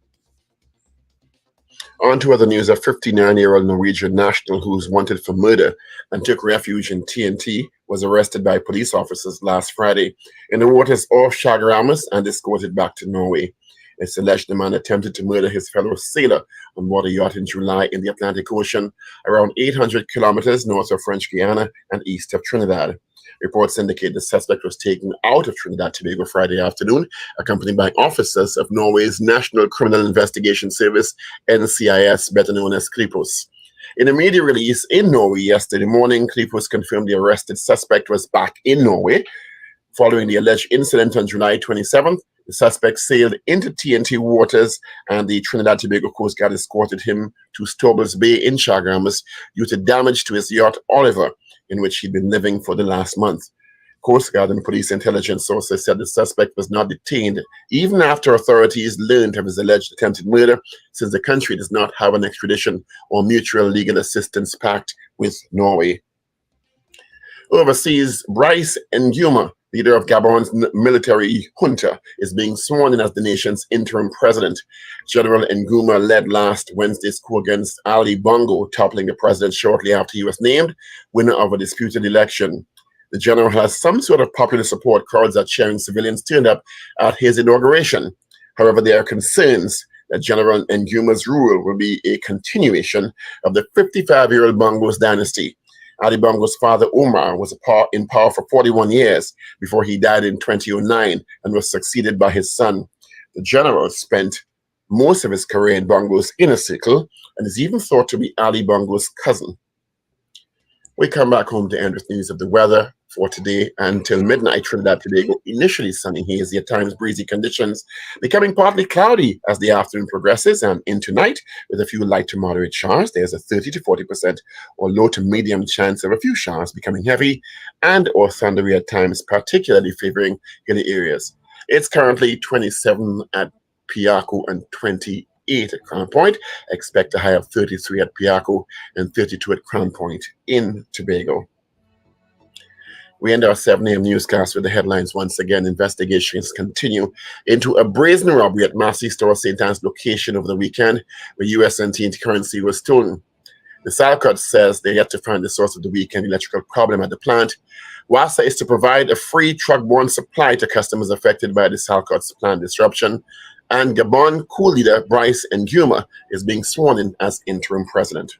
On to other news, a 59-year-old Norwegian national who was wanted for murder and took refuge in TNT was arrested by police officers last Friday in the waters off Skagerrak and escorted back to Norway. It's alleged the man attempted to murder his fellow sailor on board a yacht in July in the Atlantic Ocean, around 800 kilometers north of French Guiana and east of Trinidad. Reports indicate the suspect was taken out of Trinidad and Tobago Friday afternoon, accompanied by officers of Norway's National Criminal Investigation Service, NCIS, better known as Kripos. In a media release in Norway yesterday morning, Kripos confirmed the arrested suspect was back in Norway. Following the alleged incident on July 27th, the suspect sailed into TNT waters, and the Trinidad and Tobago Coast Guard escorted him to Stobbles Bay in Skagerrak due to damage to his yacht Oliver, in which he'd been living for the last month. Coast Guard and police intelligence sources said the suspect was not detained even after authorities learned of his alleged attempted murder, since the country does not have an extradition or mutual legal assistance pact with Norway. Overseas, Brice Nguma, leader of Gabon's military junta, is being sworn in as the nation's interim president. General Nguma led last Wednesday's coup against Ali Bongo, toppling the president shortly after he was named winner of a disputed election. The general has some sort of popular support. Crowds are cheering. Civilians turned up at his inauguration. However, there are concerns that General Nguma's rule will be a continuation of the 55-year-old Bongo's dynasty. Ali Bongo's father, Omar, was in power for 41 years before he died in 2009 and was succeeded by his son. The general spent most of his career in Bongo's inner circle and is even thought to be Ali Bongo's cousin. We come back home to end with news of the weather for today until midnight. Trinidad and Tobago, initially sunny, hazy, at times breezy conditions, becoming partly cloudy as the afternoon progresses, and into night with a few light to moderate showers. There's a 30 to 40% or low to medium chance of a few showers becoming heavy and or thundery at times, particularly favoring hilly areas. It's currently 27 at Piarco and 28 at Crown Point. Expect a high of 33 at Piarco and 32 at Crown Point in Tobago. We end our 7 a.m. newscast with the headlines once again. Investigations continue into a brazen robbery at Massey Store St. Anne's location over the weekend, where US and TNT currency was stolen. The SALCOT says they're yet to find the source of the weekend electrical problem at the plant. WASA is to provide a free truck-borne supply to customers affected by the SALCOT's plant disruption. And Gabon coup leader Brice Nguma is being sworn in as interim president.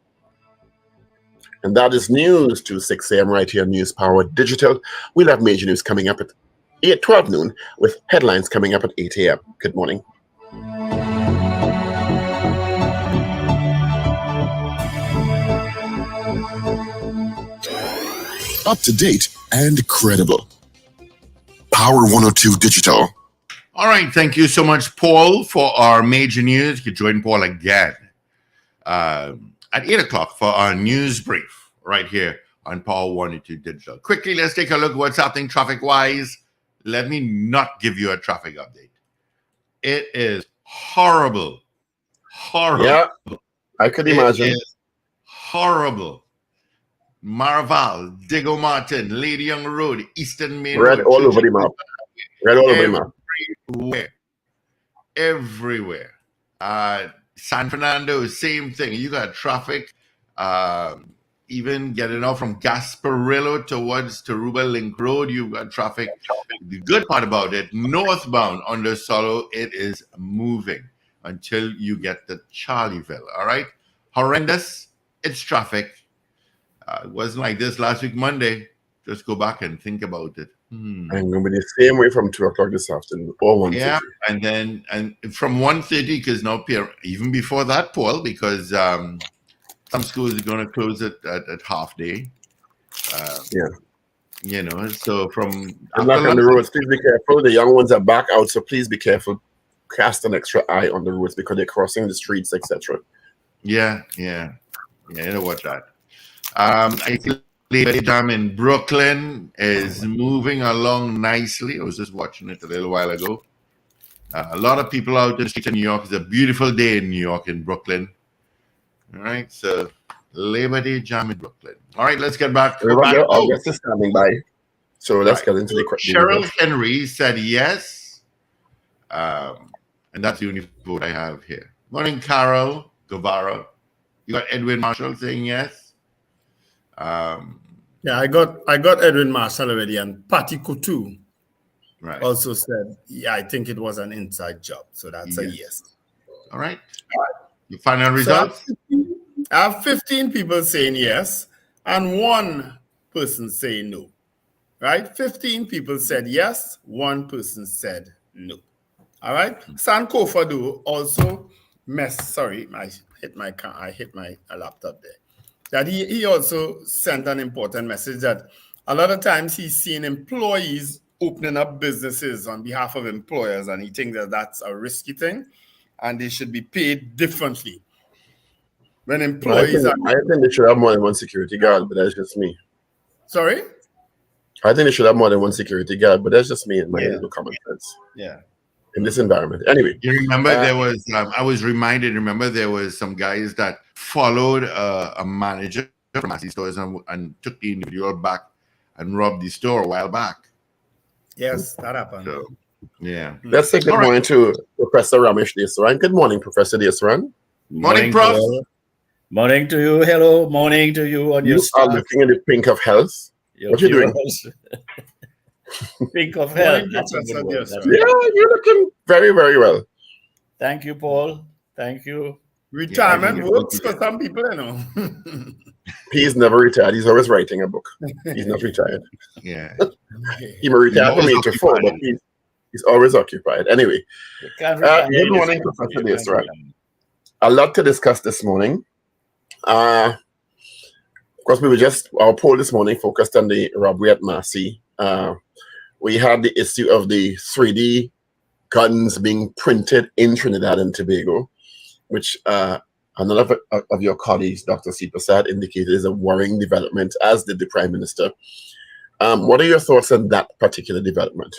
And that is news to 6 a.m. right here on News Power Digital. We'll have major news coming up at 12 noon with headlines coming up at 8 a.m. Good morning. Up to date and credible. Power 102 Digital. All right. Thank you so much, Paul, for our major news. You can join Paul again at 8 o'clock for our news brief right here on Power 102 Digital. Quickly, let's take a look at what's happening traffic-wise. Let me not give you a traffic update. It is horrible. Horrible. Yeah, I could imagine. It is horrible. Maraval, Diego Martin, Lady Young Road, Eastern Main Red Road, all over the map. Red all over the map. Everywhere. San Fernando, same thing. You got traffic, even getting out from Gasparillo towards Taruba Link Road. You've got traffic. The good part about it, northbound under Solo, it is moving until you get to Charlieville. All right, horrendous. It's traffic. It wasn't like this last week Monday. Just go back and think about it. I'm going to be the same way from 2 o'clock this afternoon or 1:30. Yeah, and from 1:30, because now even before that, Paul, because some schools are going to close it at half day. You know, so from I'm not on the roads. Please be careful. The young ones are back out, so please be careful. Cast an extra eye on the roads because they're crossing the streets, etc. Yeah, you know what that. I think Liberty Jam in Brooklyn is moving along nicely. I was just watching it a little while ago. A lot of people out in the streets in New York. It's a beautiful day in New York, in Brooklyn. All right, so Liberty Jam in Brooklyn. All right, let's get back. August is standing by. So let's get into the question. Cheryl Henry said yes. And that's the only vote I have here. Morning, Carol Guevara. You got Edwin Marshall saying yes. Yeah, I got Edwin Marshall already, and Patty Coutu also said, yeah, I think it was an inside job. So that's a yes. All right. The final results? So I have 15 people saying yes, and 1 person saying no. Right? 15 people said yes, 1 person said no. All right. Sankofa do also I hit my laptop there. That he also sent an important message that a lot of times he's seeing employees opening up businesses on behalf of employers, and he thinks that that's a risky thing and they should be paid differently. When employees I think they should have more than 1 security guard, but that's just me. Sorry? I think they should have more than 1 security guard, but that's just me and my little common sense. Yeah. In this environment. Anyway. You remember there was, I was reminded, there was some guys that followed a manager from Massey Stores and took the individual back and robbed the store a while back. Yes, that happened. So, yeah. Let's say good morning to Professor Ramesh Deswaran. Good morning, Professor Deswaran. Morning, Prof. Morning to you. Hello. Morning to you on your staff. You are looking in the pink of health. What are you doing? Pink of health. Yeah, you're looking very, very well. Thank you, Paul. Thank you. Retirement works for some people, you know. He's never retired. He's always writing a book. He's not retired. Yeah. He may retire from 8 to 4, but he's always occupied. Anyway, good morning, Professor Deswaran. A lot to discuss this morning. Of course, our poll this morning focused on the robbery at Massey. We had the issue of the 3D guns being printed in Trinidad and Tobago, which another of your colleagues, Dr. C. Prasad, indicated is a worrying development, as did the Prime Minister. What are your thoughts on that particular development?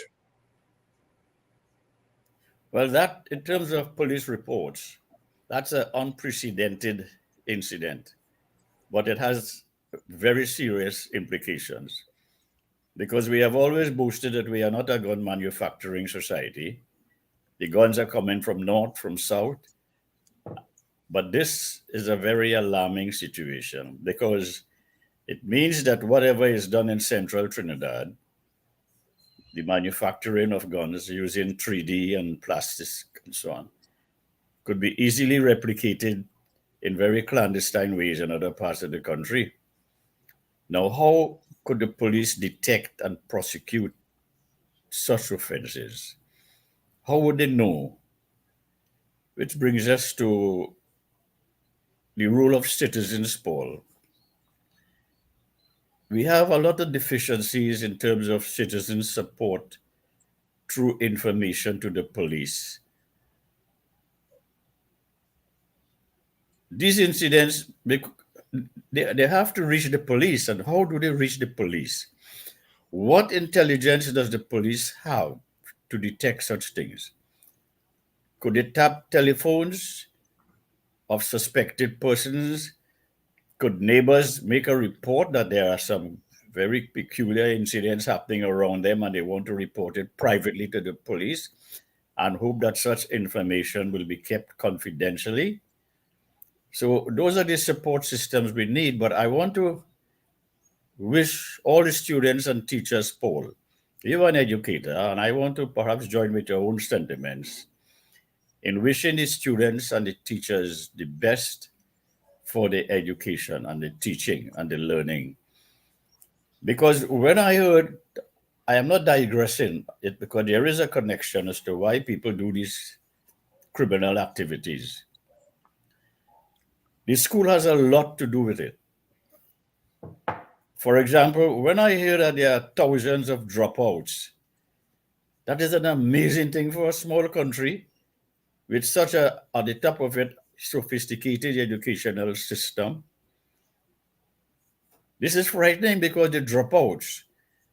Well, that, in terms of police reports, that's an unprecedented incident, but it has very serious implications, because we have always boasted that we are not a gun manufacturing society. The guns are coming from north, from south. But this is a very alarming situation, because it means that whatever is done in central Trinidad, the manufacturing of guns using 3D and plastics and so on, could be easily replicated in very clandestine ways in other parts of the country. Now, how could the police detect and prosecute such offenses? How would they know? Which brings us to the role of citizens, Paul. We have a lot of deficiencies in terms of citizen support through information to the police. These incidents, they have to reach the police. And how do they reach the police? What intelligence does the police have to detect such things? Could they tap telephones of suspected persons? Could neighbors make a report that there are some very peculiar incidents happening around them and they want to report it privately to the police and hope that such information will be kept confidentially? So those are the support systems we need. But I want to wish all the students and teachers, Paul, you are an educator, and I want to perhaps join with your own sentiments in wishing the students and the teachers the best for the education and the teaching and the learning. Because when I heard, I am not digressing it because there is a connection as to why people do these criminal activities. The school has a lot to do with it. For example, when I hear that there are thousands of dropouts, that is an amazing thing for a small country with such a, at the top of it, sophisticated educational system. This is frightening because the dropouts,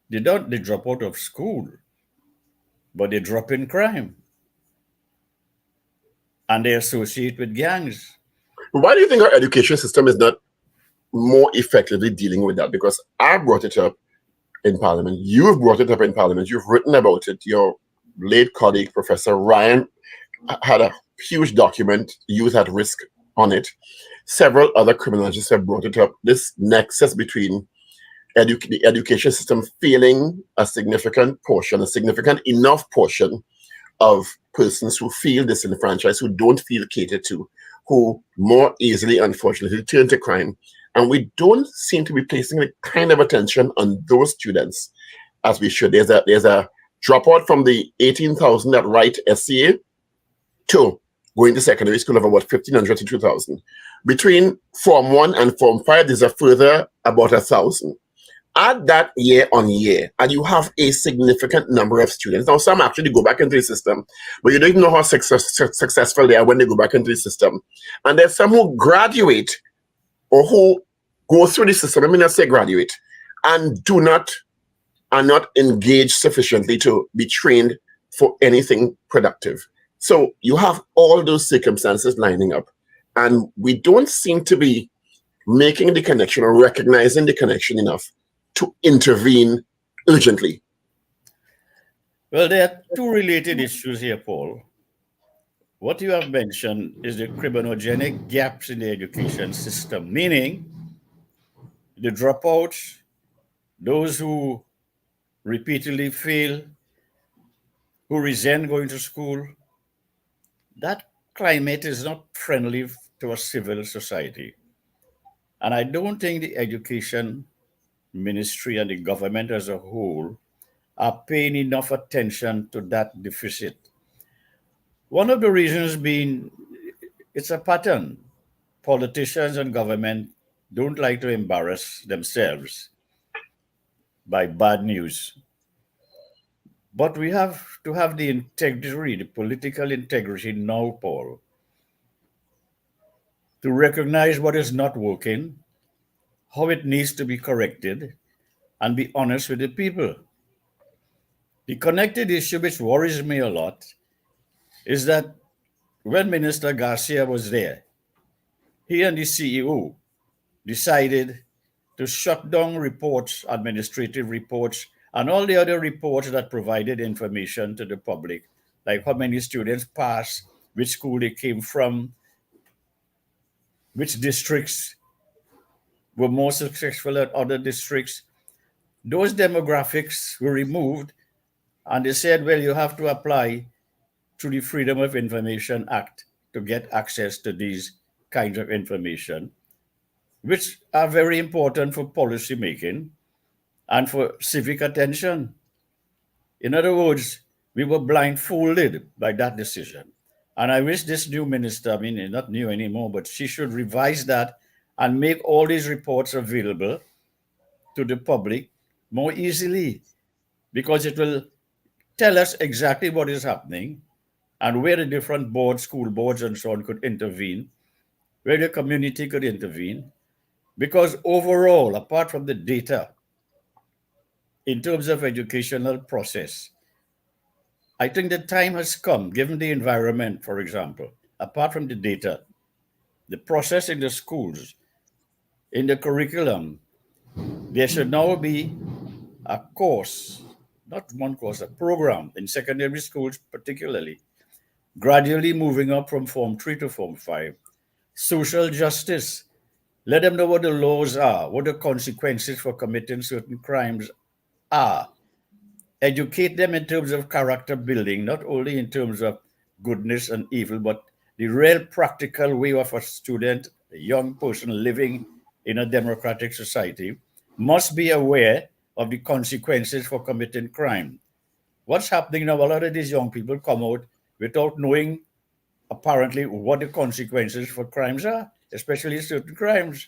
they drop out of school, but they drop in crime. And they associate with gangs. Why do you think our education system is not more effectively dealing with that? Because I brought it up in Parliament. You've brought it up in Parliament. You've written about it. Your late colleague, Professor Ryan, had a huge document, Youth at Risk, on it. Several other criminologists have brought it up. This nexus between the education system failing a significant enough portion of persons who feel disenfranchised, who don't feel catered to, who more easily, unfortunately, turn to crime. And we don't seem to be placing the kind of attention on those students as we should. There's a dropout from the 18,000 that write SCA to going to secondary school of about 1,500 to 2,000. Between Form 1 and Form 5, there's a further about 1,000. Add that year on year, and you have a significant number of students. Now, some actually go back into the system, but you don't even know how successful they are when they go back into the system. And there's some who graduate or who go through the system, I mean, not say graduate, and are not engaged sufficiently to be trained for anything productive. So you have all those circumstances lining up, and we don't seem to be making the connection or recognizing the connection enough to intervene urgently. Well, there are two related issues here, Paul. What you have mentioned is the criminogenic gaps in the education system, meaning the dropouts, those who repeatedly fail, who resent going to school. That climate is not friendly to a civil society. And I don't think the education ministry and the government as a whole are paying enough attention to that deficit. One of the reasons being, it's a pattern. Politicians and government don't like to embarrass themselves by bad news. But we have to have the integrity, the political integrity now, Paul, to recognize what is not working, how it needs to be corrected, and be honest with the people. The connected issue which worries me a lot is that when Minister Garcia was there, he and the CEO decided to shut down reports, administrative reports, and all the other reports that provided information to the public, like how many students passed, which school they came from, which districts were more successful at other districts. Those demographics were removed, and they said, well, you have to apply to the Freedom of Information Act to get access to these kinds of information, which are very important for policy making and for civic attention. In other words, we were blindfolded by that decision. And I wish this new minister, I mean, not new anymore, but she should revise that and make all these reports available to the public more easily, because it will tell us exactly what is happening and where the different boards, school boards and so on could intervene, where the community could intervene. Because overall, apart from the data, in terms of educational process, I think the time has come, given the environment, for example, apart from the data, the process in the schools, in the curriculum, there should now be a course, not one course, a program in secondary schools particularly, gradually moving up from Form 3 to Form 5. Social justice, let them know what the laws are, what the consequences for committing certain crimes are. Educate them in terms of character building, not only in terms of goodness and evil, but the real practical way of a student, a young person living in a democratic society, must be aware of the consequences for committing crime. What's happening now, a lot of these young people come out without knowing apparently what the consequences for crimes are, especially certain crimes.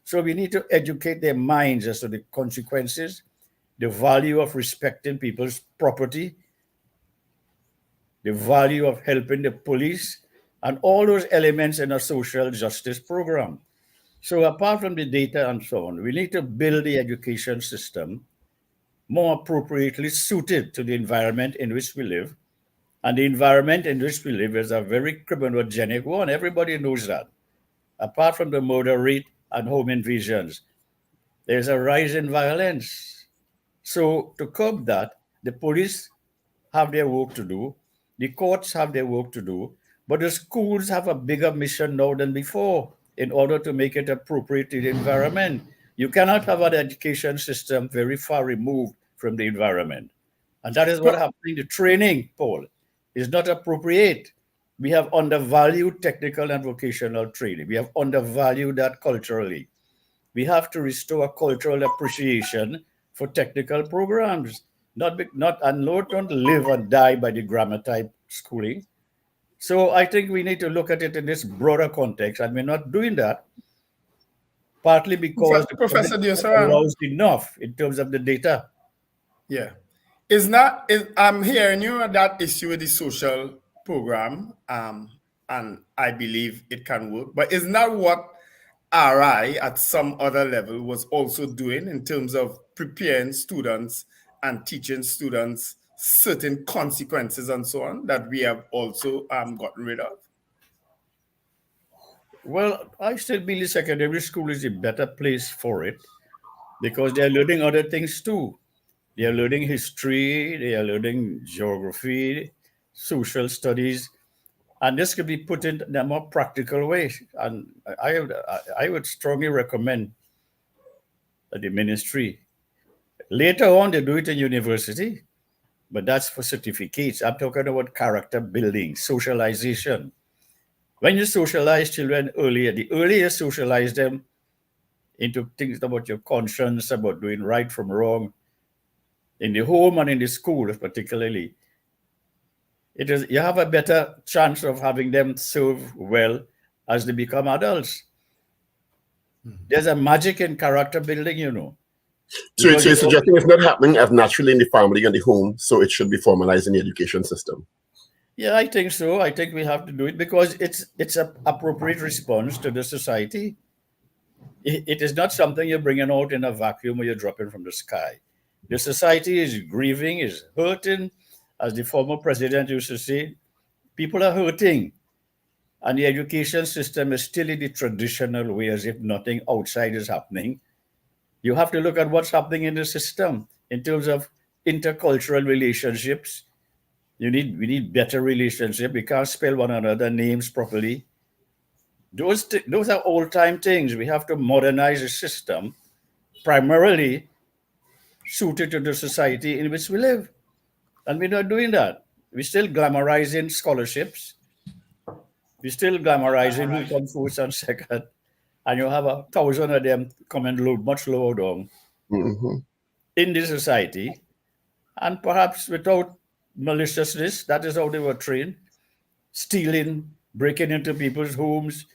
So we need to educate their minds as to the consequences, the value of respecting people's property, the value of helping the police, and all those elements in a social justice program. So apart from the data and so on, we need to build the education system more appropriately suited to the environment in which we live. And the environment in which we live is a very criminogenic one. Everybody knows that. Apart from the murder rate and home invasions, there's a rise in violence. So to curb that, the police have their work to do, the courts have their work to do, but the schools have a bigger mission now than before in order to make it appropriate to the environment. You cannot have an education system very far removed from the environment. And that is what happening. The training, Paul, is not appropriate. We have undervalued technical and vocational training. We have undervalued that culturally. We have to restore a cultural appreciation for technical programs, not don't live and die by the grammar type schooling. So I think we need to look at it in this broader context, and we're not doing that, partly because Professor the Diosara allows enough in terms of the data. Yeah. I'm hearing you on that issue with the social program, and I believe it can work, but is not what RI at some other level was also doing in terms of preparing students and teaching students certain consequences and so on that we have also gotten rid of? Well, I still believe secondary school is a better place for it because they're learning other things too. They are learning history, they are learning geography, social studies, and this could be put in a more practical way. And I would strongly recommend that the ministry, later on they do it in university, but that's for certificates. I'm talking about character building, socialization. When you socialize children earlier, the earlier you socialize them into things about your conscience, about doing right from wrong, in the home and in the school particularly, you have a better chance of having them serve well as they become adults. There's a magic in character building, you know. So you're suggesting it's not happening as naturally in the family and the home, so it should be formalized in the education system. Yeah, I think so. I think we have to do it because it's an appropriate response to the society. It is not something you're bringing out in a vacuum or you're dropping from the sky. The society is grieving, is hurting. As the former president used to say, people are hurting. And the education system is still in the traditional way as if nothing outside is happening. You have to look at what's happening in the system in terms of intercultural relationships. We need better relationships. We can't spell one another's names properly. Those are old-time things. We have to modernize the system, primarily suited to the society in which we live. And we're not doing that. We're still glamorizing scholarships. We're still glamorizing who comes first and second. And you have 1,000 of them coming much lower down in the society. And perhaps without maliciousness, that is how they were trained. Stealing, breaking into people's homes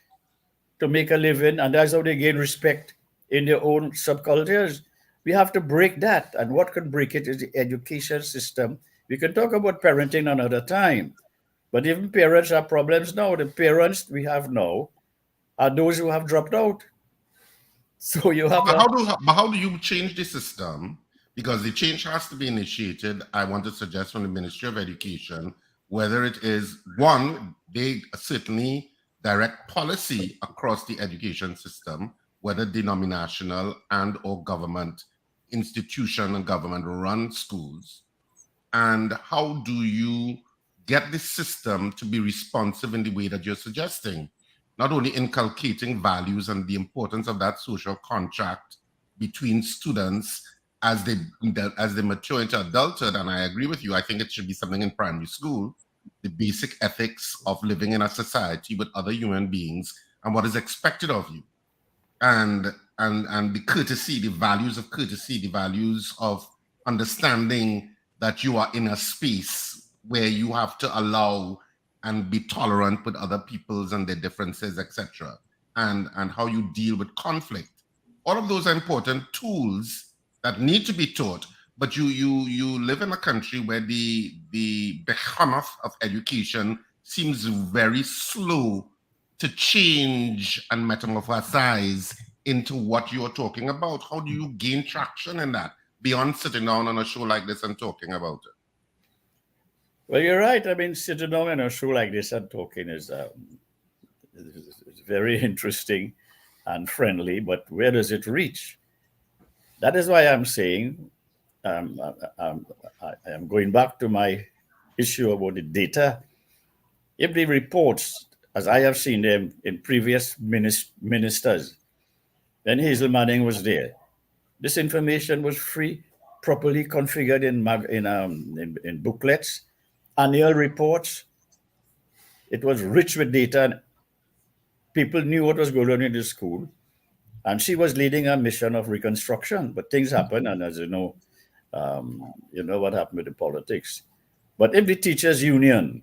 to make a living. And that's how they gain respect in their own subcultures. We have to break that. And what can break it is the education system. We can talk about parenting another time. But even parents have problems now. The parents we have now are those who have dropped out. So you have... How do you change the system? Because the change has to be initiated, I want to suggest, from the Ministry of Education, whether it is, one, they certainly direct policy across the education system, whether denominational and or government institution and government run schools? And how do you get the system to be responsive in the way that you're suggesting? Not only inculcating values and the importance of that social contract between students as they mature into adulthood, and I agree with you, I think it should be something in primary school, the basic ethics of living in a society with other human beings and what is expected of you. And the courtesy, the values of courtesy, the values of understanding that you are in a space where you have to allow and be tolerant with other people's and their differences, etc. And how you deal with conflict. All of those are important tools that need to be taught. But you live in a country where the behemoth of education seems very slow to change and metamorphosize into what you're talking about. How do you gain traction in that beyond sitting down on a show like this and talking about it? Well, you're right. I mean, sitting down on a show like this and talking is very interesting and friendly, but where does it reach? That is why I'm saying, I am going back to my issue about the data. If the reports, as I have seen them in previous ministers, when Hazel Manning was there, this information was free, properly configured in booklets, annual reports. It was rich with data, and people knew what was going on in the school. And she was leading a mission of reconstruction, but things happen, and as you know what happened with the politics. But if the teachers' union,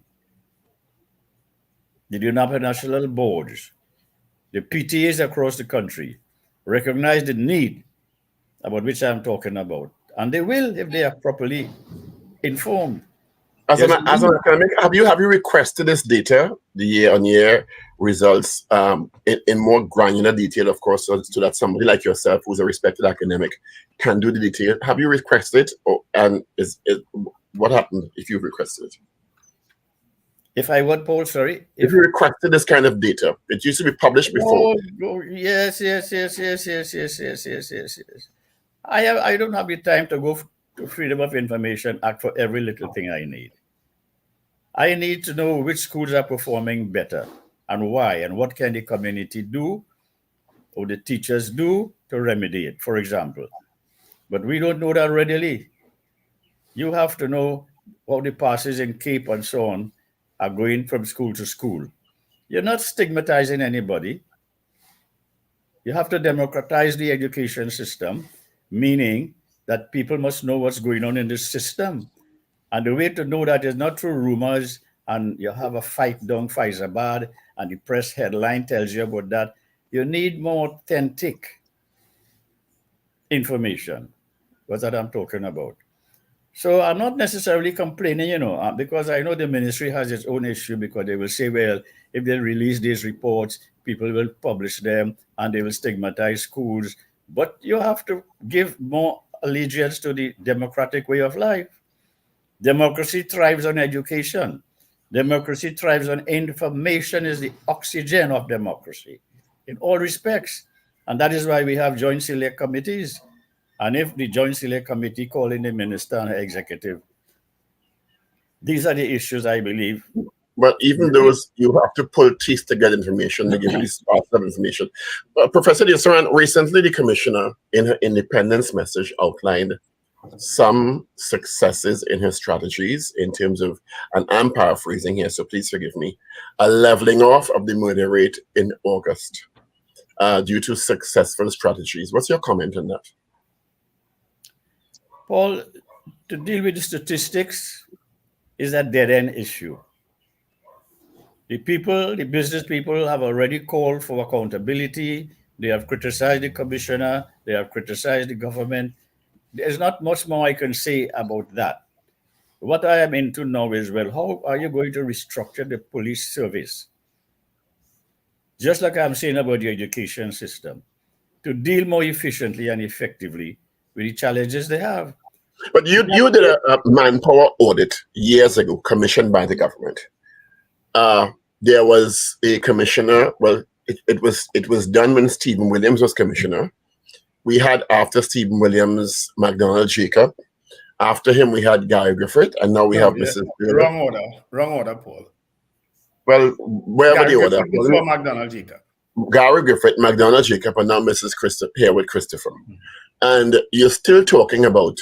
the national boards, the PTAs across the country recognize the need about which I'm talking about, and they will if they are properly informed. As an academic, have you requested this data, the year-on-year results, in more granular detail, of course, so that somebody like yourself, who's a respected academic, can do the detail? Have you requested, and what happened if you've requested it? If I what, Paul? Sorry? If you requested this kind of data, it used to be published before. Yes. I don't have the time to go to Freedom of Information Act for every little thing I need. I need to know which schools are performing better and why, and what can the community do or the teachers do to remedy it, for example. But we don't know that readily. You have to know how the passes in Cape and so on are going from school to school. You're not stigmatizing anybody. You have to democratize the education system, meaning that people must know what's going on in the system. And the way to know that is not through rumors and you have a fight down Faizabad and the press headline tells you about that. You need more authentic information. What's that I'm talking about? So I'm not necessarily complaining, because I know the ministry has its own issue, because they will say, well, if they release these reports, people will publish them and they will stigmatize schools. But you have to give more allegiance to the democratic way of life. Democracy thrives on education. Democracy thrives on information is the oxygen of democracy in all respects. And that is why we have joint select committees. And if the joint select committee call in the minister and executive, these are the issues I believe. But even those, you have to pull teeth to get information. They give you these parts of information. Professor Desaran, recently the commissioner in her independence message outlined some successes in her strategies in terms of, and I'm paraphrasing here, so please forgive me, a leveling off of the murder rate in August due to successful strategies. What's your comment on that? Paul, to deal with the statistics is a dead-end issue. The business people have already called for accountability. They have criticized the commissioner. They have criticized the government. There's not much more I can say about that. What I am into now is, well, how are you going to restructure the police service? Just like I'm saying about the education system, to deal more efficiently and effectively with the challenges they have. But you did a manpower audit years ago, commissioned by the government. There was a commissioner, well, it was done when Stephen Williams was commissioner. We had, after Stephen Williams, McDonald Jacob. After him, we had Gary Griffith, and now we have Mrs. Wrong order, Paul. Well, wherever the order. Before McDonald Jacob. Gary Griffith, McDonald Jacob, and now Mrs. Haywood Christopher. And you're still talking about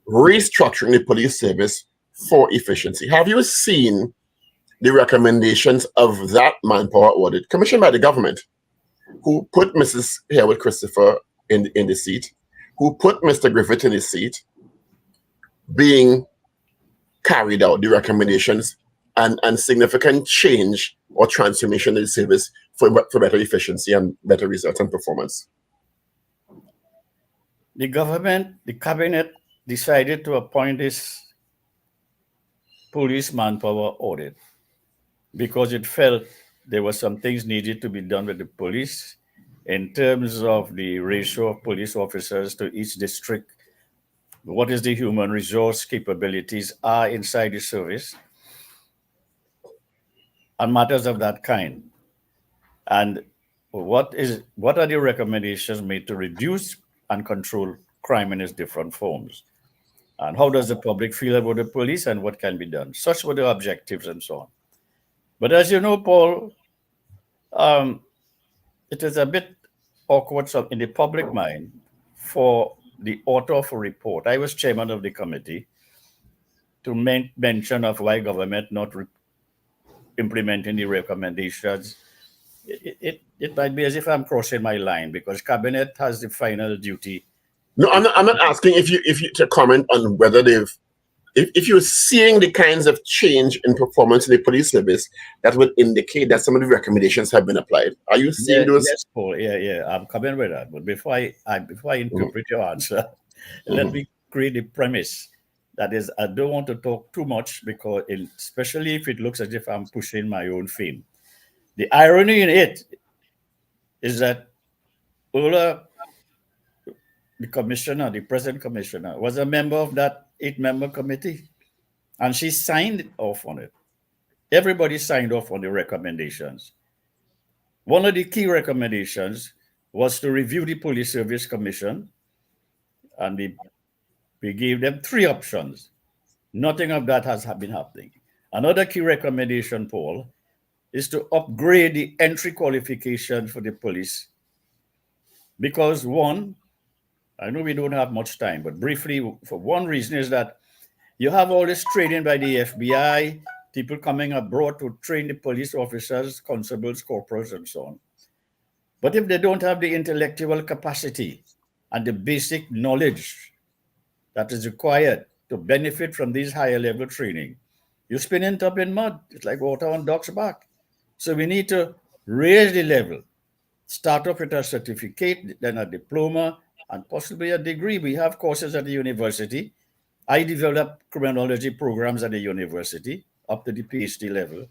restructuring the police service for efficiency. Have you seen the recommendations of that manpower audit commissioned by the government, who put Mrs. Haywood Christopher in the seat, who put Mr. Griffith in his seat, being carried out the recommendations and significant change or transformation in the service for better efficiency and better results and performance? The government, the cabinet decided to appoint this police manpower audit because it felt there were some things needed to be done with the police in terms of the ratio of police officers to each district, what is the human resource capabilities are inside the service, and matters of that kind. And what are the recommendations made to reduce and control crime in its different forms? And how does the public feel about the police and what can be done? Such were the objectives and so on. But as you know, Paul, it is a bit awkward in the public mind for the author of a report. I was chairman of the committee to mention of why government not implementing the recommendations. It might be as if I'm crossing my line because cabinet has the final duty. No, I'm not asking if you to comment on whether if you're seeing the kinds of change in performance in the police service that would indicate that some of the recommendations have been applied. Are you seeing those? Yes, Paul. Yeah. I'm coming with that. But before I interpret your answer, let me create the premise. That is, I don't want to talk too much because, especially if it looks as if I'm pushing my own fame. The irony in it is that Ola, the present commissioner, was a member of that 8-member committee, and she signed off on it. Everybody signed off on the recommendations. One of the key recommendations was to review the Police Service Commission, and we gave them 3 options. Nothing of that has been happening. Another key recommendation, Paul, is to upgrade the entry qualification for the police. Because one, I know we don't have much time, but briefly, for one reason is that you have all this training by the FBI, people coming abroad to train the police officers, constables, corporals, and so on. But if they don't have the intellectual capacity and the basic knowledge that is required to benefit from these higher level training, you spin it up in mud. It's like water on duck's back. So we need to raise the level, start off with a certificate, then a diploma, and possibly a degree. We have courses at the university. I developed criminology programs at the university up to the PhD level.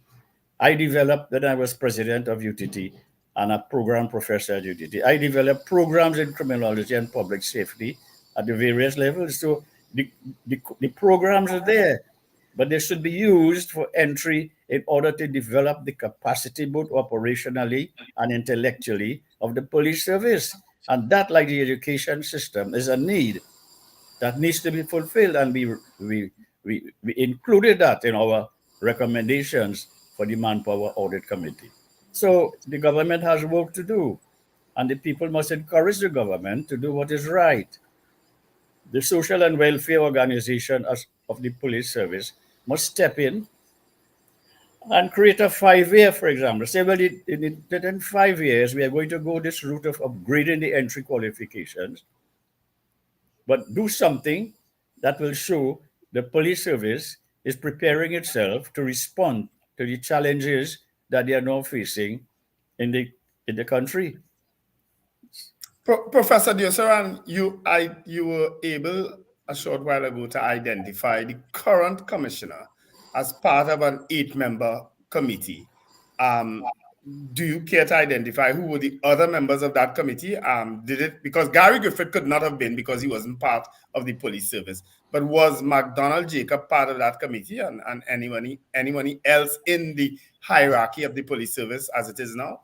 I developed, when I was president of UTT and a program professor at UTT, I developed programs in criminology and public safety at the various levels. So the programs are there, but they should be used for entry in order to develop the capacity, both operationally and intellectually, of the police service. And that, like the education system, is a need that needs to be fulfilled. And we included that in our recommendations for the Manpower Audit Committee. So the government has work to do, and the people must encourage the government to do what is right. The social and welfare organization of the police service must step in and create a 5-year, for example. Say, well, in 5 years, we are going to go this route of upgrading the entry qualifications, but do something that will show the police service is preparing itself to respond to the challenges that they are now facing in the country. Professor Diosaran, you were able a short while ago to identify the current commissioner as part of an 8-member committee. Do you care to identify who were the other members of that committee? Because Gary Griffith could not have been because he wasn't part of the police service. But was McDonald Jacob part of that committee and anyone else in the hierarchy of the police service as it is now?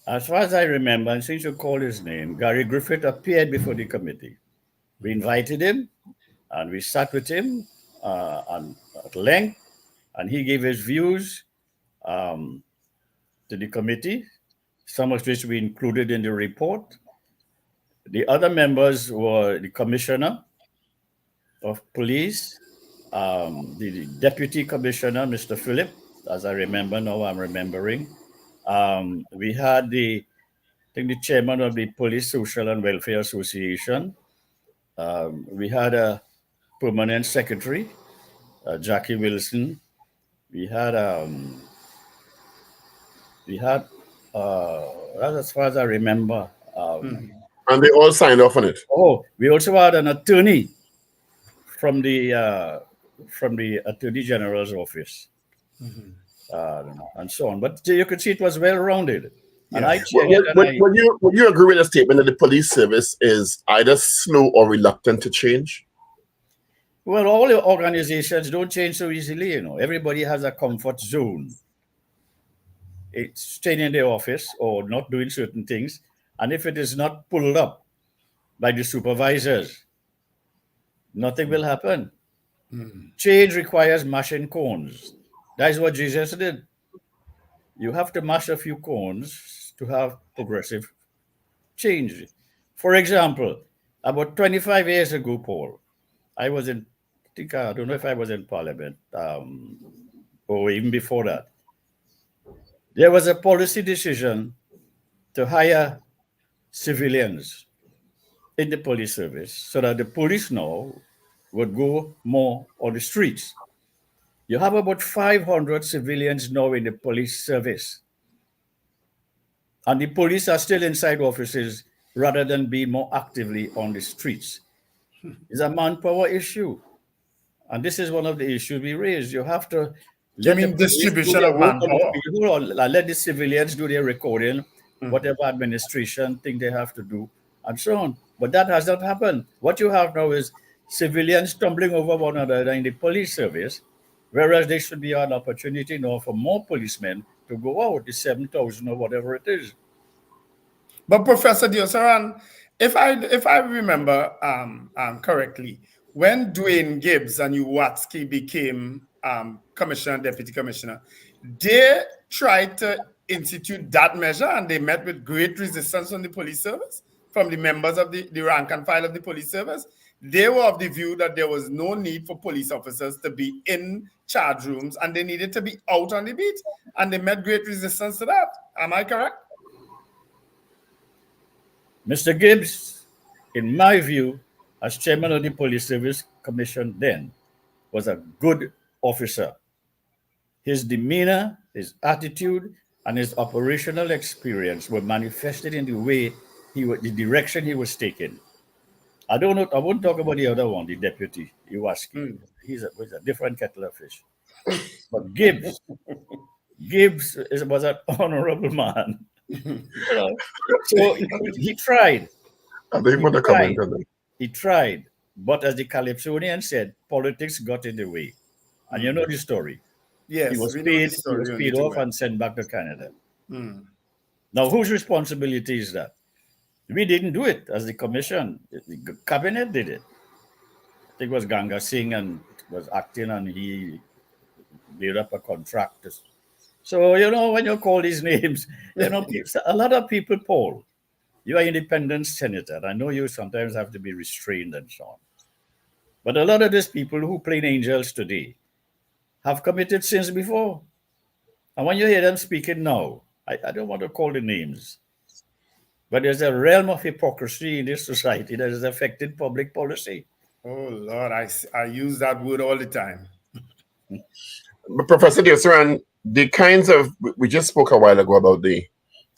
As far as I remember, and since you called his name, Gary Griffith appeared before the committee. We invited him and we sat with him at length, and he gave his views to the committee, some of which we included in the report. The other members were the commissioner of police, the deputy commissioner, Mr. Philip, as I remember now, I'm remembering. We had the chairman of the Police Social and Welfare Association. We had a permanent secretary, Jackie Wilson. We had as far as I remember. And they all signed off on it. Oh, we also had an attorney from the Attorney General's office, and so on. But you could see it was well-rounded. And would you agree with the statement that the police service is either slow or reluctant to change? Well, all the organizations don't change so easily, Everybody has a comfort zone. It's staying in the office or not doing certain things. And if it is not pulled up by the supervisors, nothing will happen. Change requires mashing cones. That is what Jesus did. You have to mash a few cones to have progressive change. For example, about 25 years ago, Paul, I don't know if I was in Parliament or even before that. There was a policy decision to hire civilians in the police service so that the police now would go more on the streets. You have about 500 civilians now in the police service. And the police are still inside offices rather than being more actively on the streets. It's a manpower issue. And this is one of the issues we raised. You have to distribution of manpower. Let the civilians do their recording, whatever administration thing they have to do, and so on. But that has not happened. What you have now is civilians tumbling over one another in the police service, whereas there should be an opportunity now for more policemen to go out, the 7,000 or whatever it is. But Professor Diosaran, if I remember correctly, when Dwayne Gibbs and Uwatsky became commissioner and deputy commissioner, they tried to institute that measure and they met with great resistance from the police service, from the members of the rank and file of the police service. They were of the view that there was no need for police officers to be in charge rooms and they needed to be out on the beat. And they met great resistance to that. Am I correct? Mr. Gibbs, in my view, as chairman of the Police Service Commission then, was a good officer. His demeanor, his attitude, and his operational experience were manifested in the way the direction he was taking. I won't talk about the other one, the deputy, Iwaski. He's a different kettle of fish. But Gibbs was an honorable man. So he tried. He tried. But as the Calypsonian said, politics got in the way. And you know the story. Yes, he was paid off and sent back to Canada. Now, whose responsibility is that? We didn't do it as the commission. The cabinet did it. I think it was Ganga Singh and was acting and he made up a contract. So, when you call these names, a lot of people, Paul, you are independent senator. I know you sometimes have to be restrained and so on. But a lot of these people who play angels today have committed sins before. And when you hear them speaking now, I don't want to call the names, but there's a realm of hypocrisy in this society that has affected public policy. Oh, Lord, I use that word all the time. But Professor Diosaran, the kinds of, we just spoke a while ago about the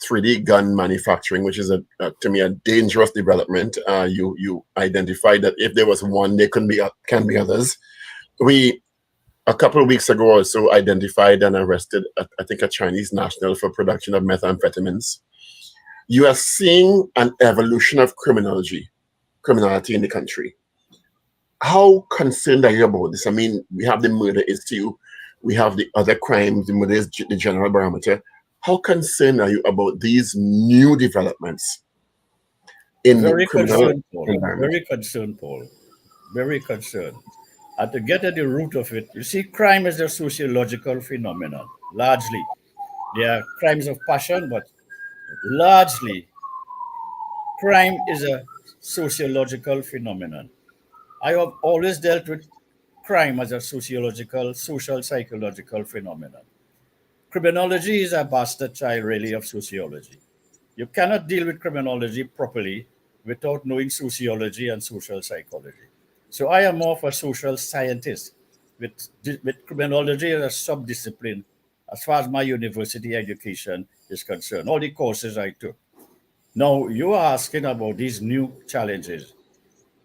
3D gun manufacturing, which is to me a dangerous development. You identified that if there was one, there can be others. We a couple of weeks ago also identified and arrested, I think, a Chinese national for production of methamphetamines. You are seeing an evolution of criminality in the country. How concerned are you about this? I mean, we have the murder issue, we have the other crimes, the murder is the general barometer. how concerned are you about these new developments in Very criminal concerned, Paul. environment? Very concerned, Paul. Very concerned. And to get at the root of it, you see, crime is a sociological phenomenon, largely. There are crimes of passion, but largely, crime is a sociological phenomenon. I have always dealt with crime as a sociological, social, psychological phenomenon. Criminology is a bastard child, really, of sociology. You cannot deal with criminology properly without knowing sociology and social psychology. So I am more of a social scientist with criminology as a sub-discipline as far as my university education is concerned, all the courses I took. Now, you are asking about these new challenges,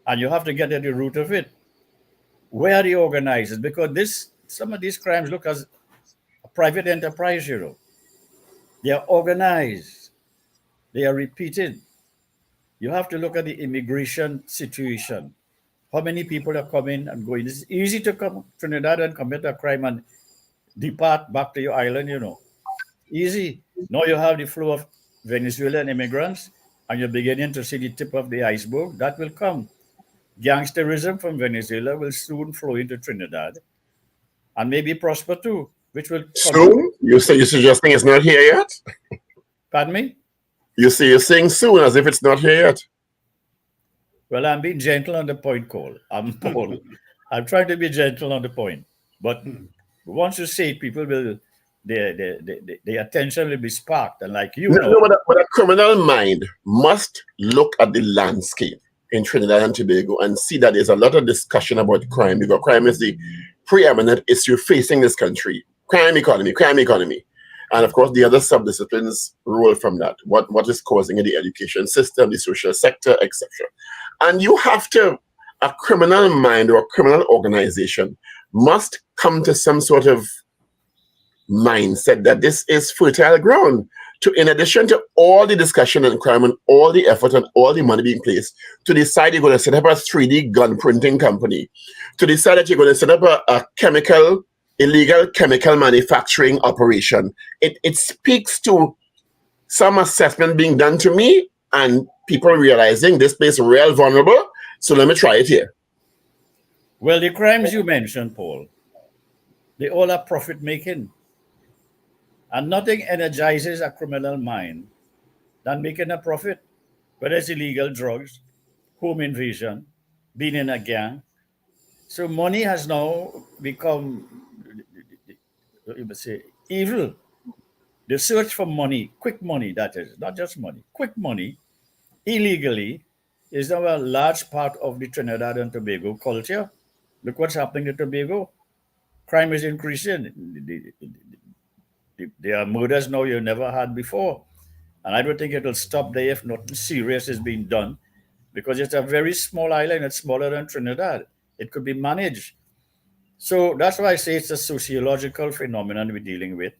and you have to get at the root of it. Where are the organizers? Because some of these crimes look as a private enterprise, you know. They are organized. They are repeated. You have to look at the immigration situation. How many people are coming and going? It's easy to come to Trinidad and commit a crime and depart back to your island, you know. Easy. Now you have the flow of Venezuelan immigrants, and you're beginning to see the tip of the iceberg. That will come. Gangsterism from Venezuela will soon flow into Trinidad and maybe prosper too, which will come. Soon? You're suggesting it's not here yet? Pardon me? You're saying soon as if it's not here yet. Well, I'm being gentle on the point, Cole. I'm Paul. I'm trying to be gentle on the point. But once you say it, people will, their attention will be sparked. And like you know. But a criminal mind must look at the landscape in Trinidad and Tobago and see that there's a lot of discussion about crime, because crime is the preeminent issue facing this country. Crime economy. And of course, the other sub-disciplines roll from that. What is causing in the education system, the social sector, etc. And you have to, a criminal mind or a criminal organization must come to some sort of mindset that this is fertile ground. In addition to all the discussion on crime and all the effort and all the money being placed, to decide you're going to set up a 3D gun printing company, to decide that you're going to set up a illegal chemical manufacturing operation. It speaks to some assessment being done to me and people realizing this place is real vulnerable, so let me try it here. Well, the crimes you mentioned, Paul, they all are profit-making. And nothing energizes a criminal mind than making a profit, whether it's illegal drugs, home invasion, being in a gang. So money has now become, you must say, evil. The search for money, quick money, that is, not just money, quick money, illegally, is now a large part of the Trinidad and Tobago culture. Look what's happening to Tobago. Crime is increasing. There are murders now you never had before. And I don't think it will stop there if nothing serious is being done, because it's a very small island. It's smaller than Trinidad. It could be managed. So that's why I say it's a sociological phenomenon we're dealing with,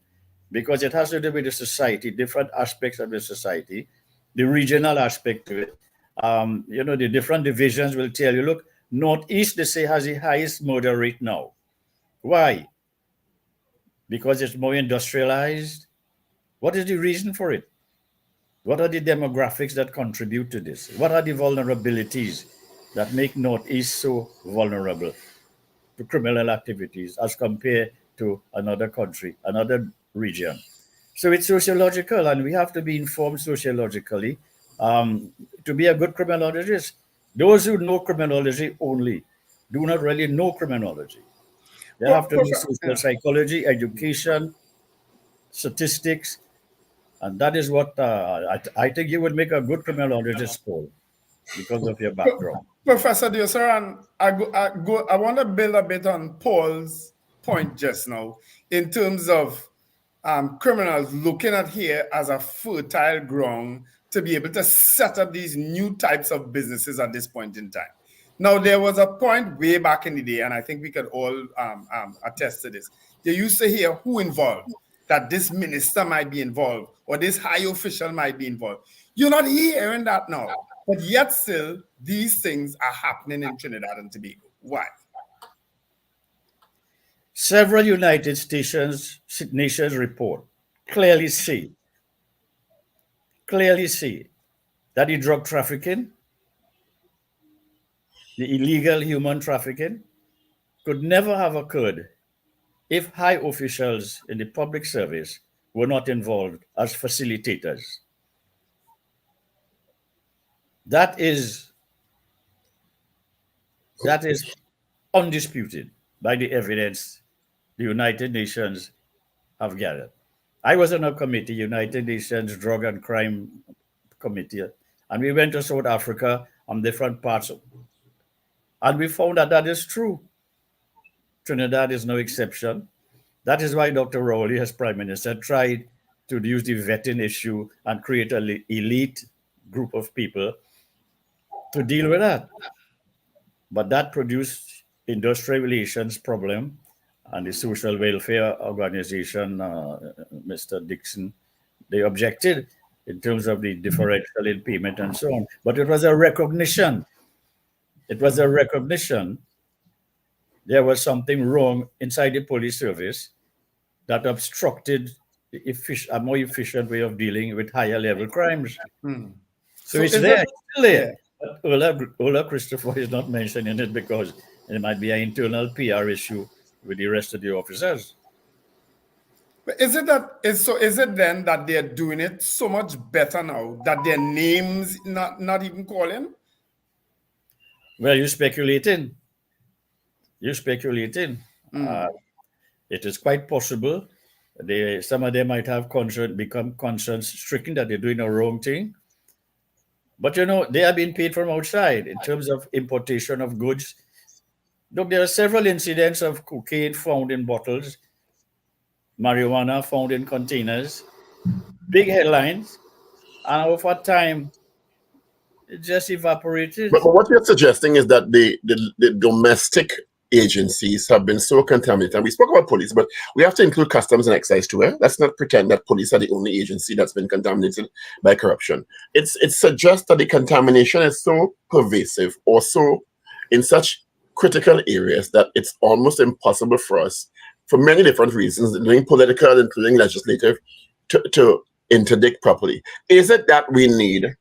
because it has to do with the society, different aspects of the society, the regional aspect to it. The different divisions will tell you, look, Northeast, they say, has the highest murder rate now. Why? Because it's more industrialized. What is the reason for it? What are the demographics that contribute to this? What are the vulnerabilities that make Northeast so vulnerable to criminal activities as compared to another country, another region? So it's sociological, and we have to be informed sociologically to be a good criminologist. Those who know criminology only do not really know criminology. They have to know social psychology, education, statistics, and that is what I think you would make a good criminologist, Paul, because of your background. Professor Diosaran, I want to build a bit on Paul's point just now in terms of criminals looking at here as a fertile ground to be able to set up these new types of businesses at this point in time. Now, there was a point way back in the day, and I think we could all attest to this. They used to hear who involved, that this minister might be involved or this high official might be involved. You're not hearing that now, but yet still, these things are happening in Trinidad and Tobago. Why? Several United Nations report clearly see that the drug trafficking, the illegal human trafficking, could never have occurred if high officials in the public service were not involved as facilitators. That is undisputed by the evidence the United Nations have gathered. I was on a committee, United Nations Drug and Crime Committee, and we went to South Africa on different parts, and we found that is true. Trinidad is no exception. That is why Dr. Rowley, as Prime Minister, tried to use the vetting issue and create an elite group of people to deal with that. But that produced industrial relations problem, and the social welfare organization, Mr. Dixon, they objected in terms of the differential in payment and so on. But it was a recognition. It was a recognition there was something wrong inside the police service that obstructed a more efficient way of dealing with higher level crimes. So it's there, it's still there. But Ola Christopher is not mentioning it because it might be an internal PR issue with the rest of the officers. But is it then that they're doing it so much better now that their names not even calling? Well, you're speculating. It is quite possible. Some of them might have become conscience stricken that they're doing the wrong thing. But they are being paid from outside in terms of importation of goods. Look, there are several incidents of cocaine found in bottles, marijuana found in containers, big headlines, and over time, it just evaporated. But what you're suggesting is that the domestic agencies have been so contaminated. And we spoke about police, but we have to include customs and excise too. Let's not pretend that police are the only agency that's been contaminated by corruption. It suggests that the contamination is so pervasive or so in such critical areas that it's almost impossible for us, for many different reasons, including political, including legislative, to interdict properly. Is it that we need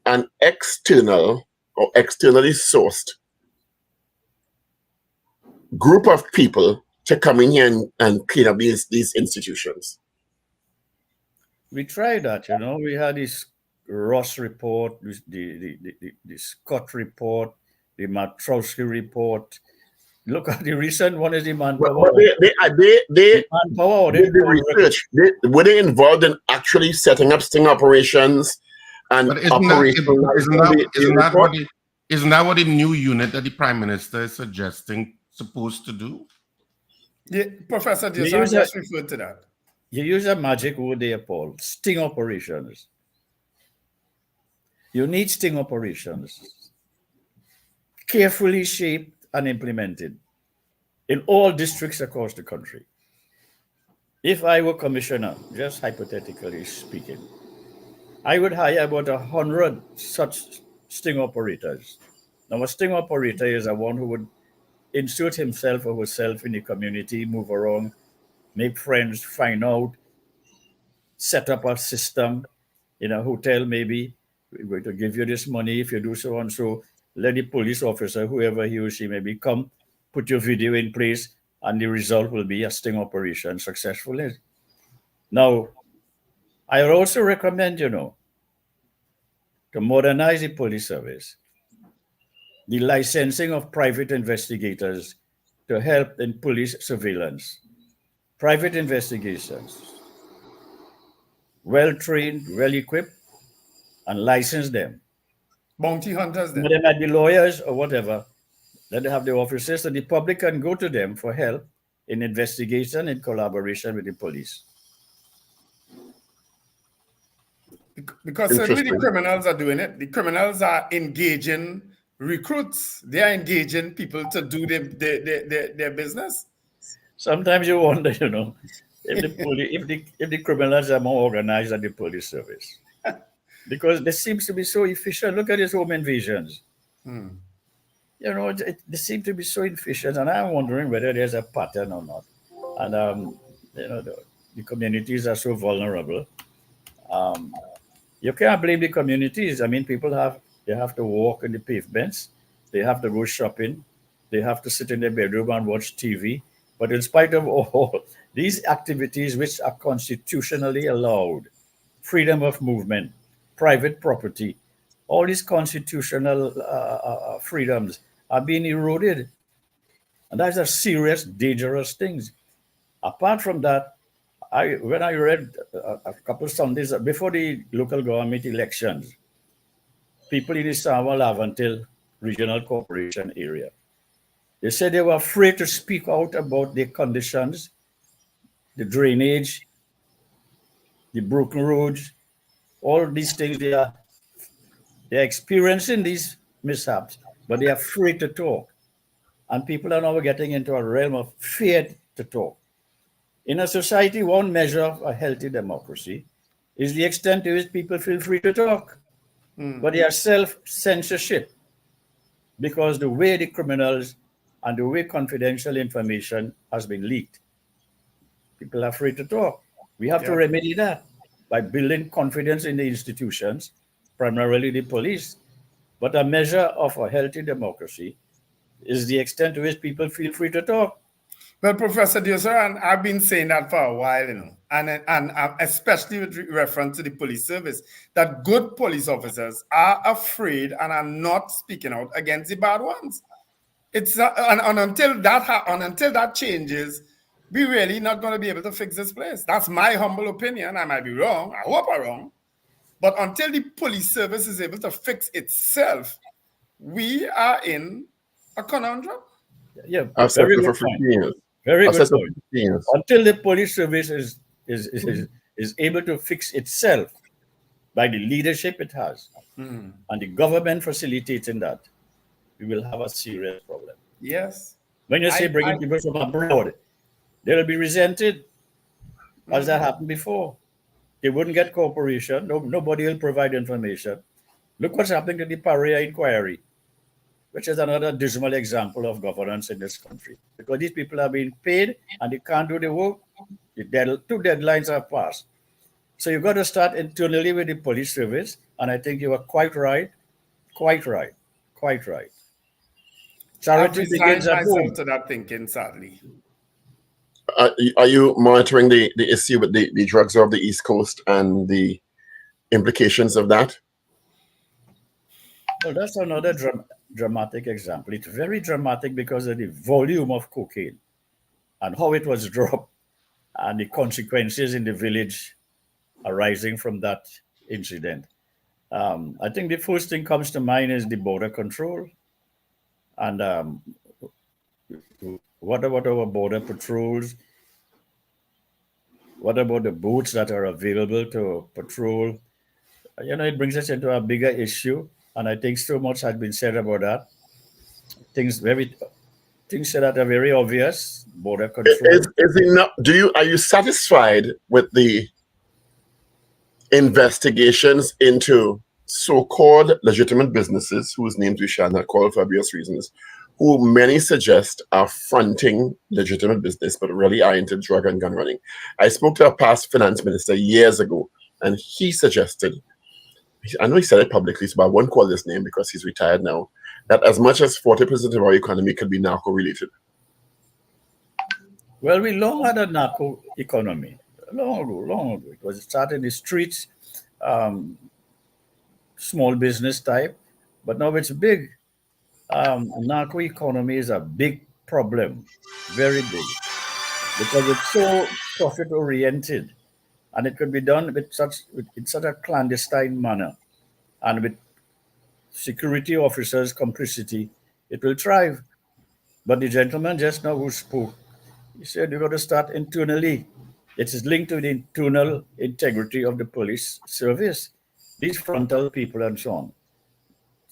an external or externally sourced group of people to come in here and clean up these institutions? We tried that, We had this Ross report, the Scott report, the Matrowski report. Look at the recent one is the Manpower. But they research. Were they involved in actually setting up sting operations and operations? Isn't that what the new unit that the Prime Minister is suggesting supposed to do? Yeah, Professor Diaz just referred to that. You use a magic word there, Paul. Sting operations. You need sting operations. Carefully shaped and implemented in all districts across the country. If I were commissioner, just hypothetically speaking, I would hire about 100 such sting operators. Now, a sting operator is one who would insert himself or herself in the community, move around, make friends, find out, set up a system in a hotel maybe. We're going to give you this money if you do so and so. Let the police officer, whoever he or she may be, come, put your video in place, and the result will be a sting operation successfully. Now, I would also recommend, to modernize the police service, the licensing of private investigators to help in police surveillance, private investigations, well-trained, well-equipped, and license them. Bounty hunters then. They might be lawyers or whatever. Then they have the officers, so the public can go to them for help in investigation in collaboration with the police. Because certainly the criminals are doing it. The criminals are engaging recruits. They are engaging people to do their business. Sometimes you wonder, if the criminals are more organized than the police service. Because they seem to be so efficient. Look at these home invasions. They seem to be so efficient, and I'm wondering whether there's a pattern or not. And the communities are so vulnerable. You can't blame the communities. I mean, they have to walk in the pavements, they have to go shopping, they have to sit in their bedroom and watch TV. But in spite of all these activities, which are constitutionally allowed, freedom of movement, private property, all these constitutional freedoms are being eroded. And that's a serious, dangerous thing. Apart from that, when I read a couple of Sundays before the local government elections, people in the Samuel Lavantil Regional Corporation area, they said they were afraid to speak out about their conditions, the drainage, the broken roads, all these things. They're experiencing these mishaps, but they are afraid to talk. And people are now getting into a realm of fear to talk. In a society, one measure of a healthy democracy is the extent to which people feel free to talk. But they are self-censorship, because the way the criminals and the way confidential information has been leaked, people are free to talk. We have to remedy that by building confidence in the institutions, primarily the police. But a measure of a healthy democracy is the extent to which people feel free to talk. Well, Professor Dioser, and I've been saying that for a while, you know, and especially with reference to the police service, that good police officers are afraid and are not speaking out against the bad ones. It's not, and until that changes, we're really not going to be able to fix this place. That's my humble opinion. I might be wrong. I hope I'm wrong. But until the police service is able to fix itself, we are in a conundrum. Yeah, I've said it for 15 years. Very I've good said it for point. 15 years. Until the police service is able to fix itself by the leadership it has, and the government facilitating that, we will have a serious problem. Yes. When you say bringing people from abroad, they will be resented, as that happened before. They wouldn't get cooperation. Nobody will provide information. Look what's happening to the Paria inquiry, which is another dismal example of governance in this country. Because these people are being paid and they can't do the work. The two deadlines are passed. So you've got to start internally with the police service. And I think you are quite right. Charity begins at home. To that thinking, sadly. Are you monitoring the issue with the drugs of the East Coast and the implications of that? Well, that's another dramatic example. It's very dramatic because of the volume of cocaine and how it was dropped and the consequences in the village arising from that incident. I think the first thing comes to mind is the border control. And what about our border patrols? What about the boats that are available to patrol? You know, it brings us into a bigger issue. And I think so much has been said about that. Things that are very obvious. Border control. Is it not, are you satisfied with the investigations into so-called legitimate businesses whose names we shall not call for obvious reasons, who many suggest are fronting legitimate business, but really are into drug and gun running? I spoke to a past finance minister years ago, and he suggested, I know he said it publicly, so I won't call his name because he's retired now, that as much as 40% of our economy could be narco-related. Well, we long had a narco economy. Long ago. It was started in the streets, small business type, but now it's big. Narco economy is a big problem, very big, because it's so profit-oriented. And it could be done in such a clandestine manner. And with security officers' complicity, it will thrive. But the gentleman just now who spoke, he said you've got to start internally. It is linked to the internal integrity of the police service. These frontal people and so on.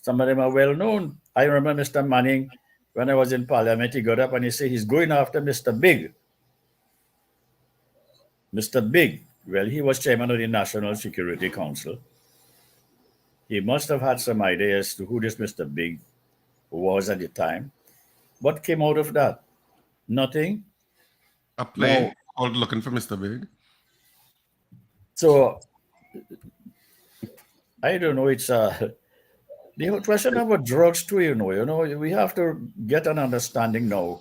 Some of them are well known. I remember Mr. Manning, when I was in Parliament, he got up and he said he's going after Mr. Big. Mr. Big. Well, he was chairman of the National Security Council. He must have had some idea as to who this Mr. Big was at the time. What came out of that? Nothing. A play called Looking for Mr. Big. So I don't know. It's the whole question about drugs too. We have to get an understanding now.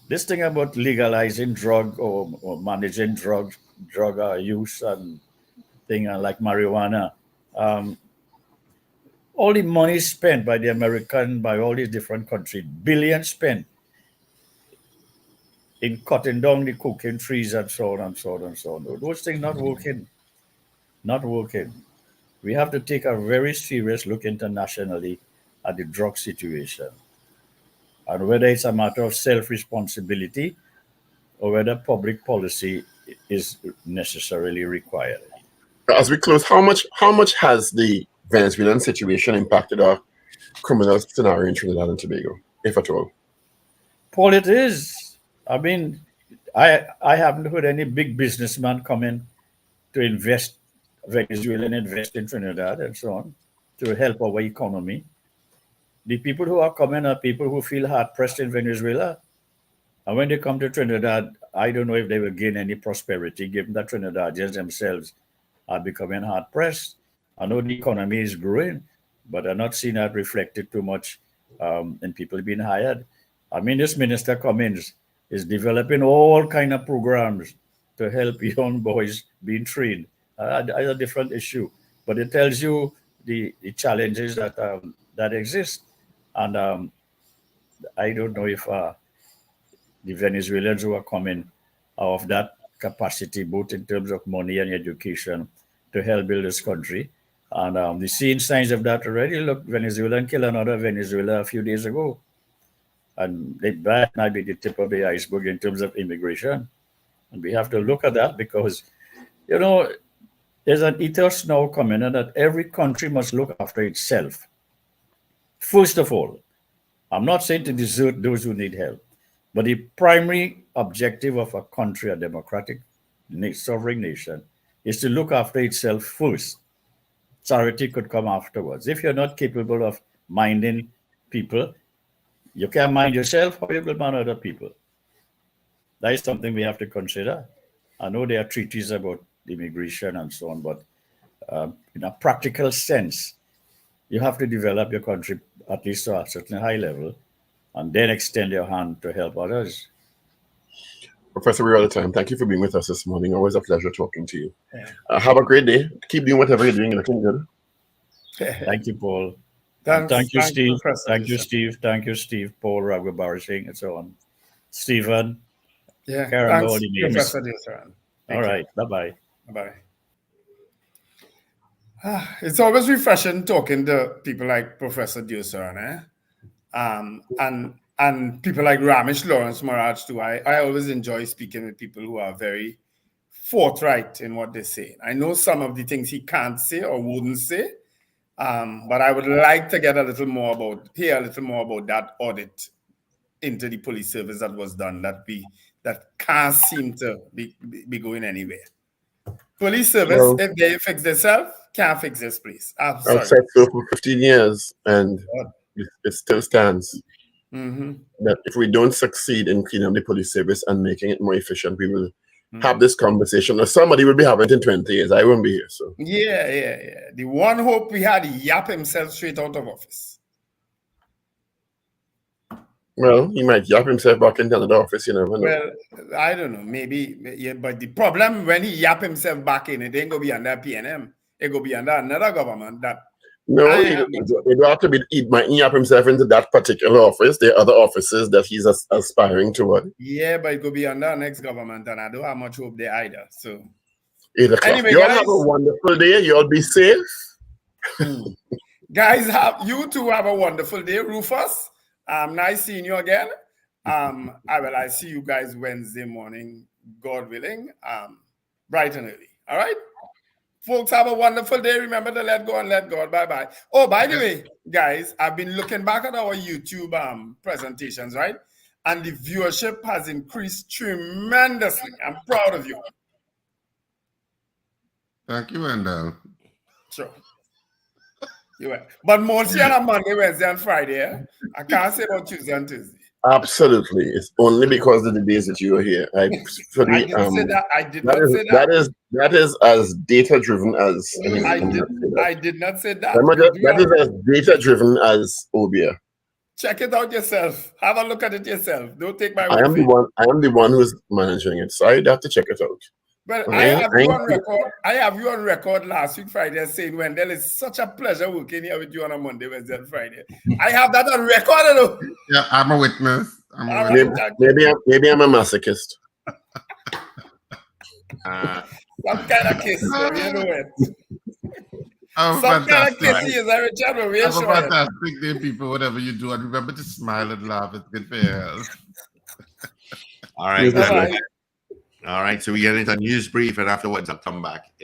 This thing about legalizing drug or managing drug use and thing like marijuana, all the money spent by the American, by all these different countries, billions spent in cutting down the cocaine trees and so on and so on and so on. Those things not working. Not working. We have to take a very serious look internationally at the drug situation and whether it's a matter of self-responsibility or whether public policy is necessarily required. As we close, how much has the Venezuelan situation impacted our criminal scenario in Trinidad and Tobago, if at all? Paul, it is. I mean, I haven't heard any big businessman coming to invest, Venezuelan invest in Trinidad and so on, to help our economy. The people who are coming are people who feel hard pressed in Venezuela. And when they come to Trinidad, I don't know if they will gain any prosperity, given that Trinidadians themselves are becoming hard pressed. I know the economy is growing, but I'm not seeing that reflected too much in people being hired. I mean, this Minister Cummings is developing all kind of programs to help young boys being trained. That's a different issue, but it tells you the challenges that exist. And I don't know if the Venezuelans who are coming are of that capacity, both in terms of money and education, to help build this country. And we're seeing signs of that already. Look, Venezuela killed another Venezuela a few days ago. And that might be the tip of the iceberg in terms of immigration. And we have to look at that because, there's an ethos now coming in that every country must look after itself. First of all, I'm not saying to desert those who need help, but the primary objective of a country, a democratic sovereign nation, is to look after itself first. Charity could come afterwards. If you're not capable of minding people, you can't mind yourself, how you will mind other people. That is something we have to consider. I know there are treaties about immigration and so on, but in a practical sense, you have to develop your country at least to a certain high level and then extend your hand to help others. Professor, we're out of time. Thank you for being with us this morning. Always a pleasure talking to you. Have a great day. Keep doing whatever you're doing. You're looking good. Thank you, Paul. Thanks, Thank you, Steve. Professor Thank you, Diosaran. Steve. Thank you, Steve, Paul, Raghubar Singh, and so on. Stephen. Yeah, Karen, thanks, all the names. Professor Diosaran. All right. Bye-bye. Bye. It's always refreshing talking to people like Professor Diosaran, and people like Ramesh Lawrence Maharaj too. I always enjoy speaking with people who are very forthright in what they say. I know some of the things he can't say or wouldn't say, but I would like to hear a little more about that audit into the police service that was done that can't seem to be going anywhere. Police service, if they fix themselves, can't fix this place. I'm sorry. I've said so for 15 years, and it still stands. That if we don't succeed in cleaning up the police service and making it more efficient, we will have this conversation. Or somebody will be having it in 20 years. I won't be here. So Yeah. The one hope we had, he yapped himself straight out of office. well, he might yap himself back into another office. You never know. Well, I don't know. Maybe, yeah, but the problem when he yap himself back in, it ain't going to be under PNM. It going to be under another government that. No, it don't have to be. He might yap himself into that particular office. There are other offices that he's aspiring toward. Yeah, but it could be under our next government, and I don't have much hope there either. So, 8 o'clock. Anyway, You all guys. have a wonderful day. You all be safe. guys, you two have a wonderful day. Rufus, nice seeing you again. I see you guys Wednesday morning, God willing, bright and early. All right? Folks, have a wonderful day. Remember to let go and let God. Bye-bye. Oh, by the way, guys, I've been looking back at our YouTube presentations, right? And the viewership has increased tremendously. I'm proud of you. Thank you, Wendell. Sure. You are. But mostly on a Monday, Wednesday, and Friday. I can't say about Tuesday and Thursday. Absolutely. It's only because of the days that you were here. I didn't say that. I did not say that. That is as data driven as I did not say that. That is as data driven as Obia. Check it out yourself. Have a look at it yourself. Don't take my I am the one who's managing it, so I'd have to check it out. Well, I have you on record. I have you on record last week Friday saying, Wendell, it's such a pleasure working here with you on a Monday, Wednesday, and Friday. I have that on record. Yeah, I'm a witness. Maybe I'm a masochist. Some kind of kiss, you know it. Some kind of kiss is a Richard, but we're sure. Fantastic day, people, whatever you do. And remember to smile and laugh. It's good for your health. All right. All right, so we get into a news brief, and afterwards I'll come back.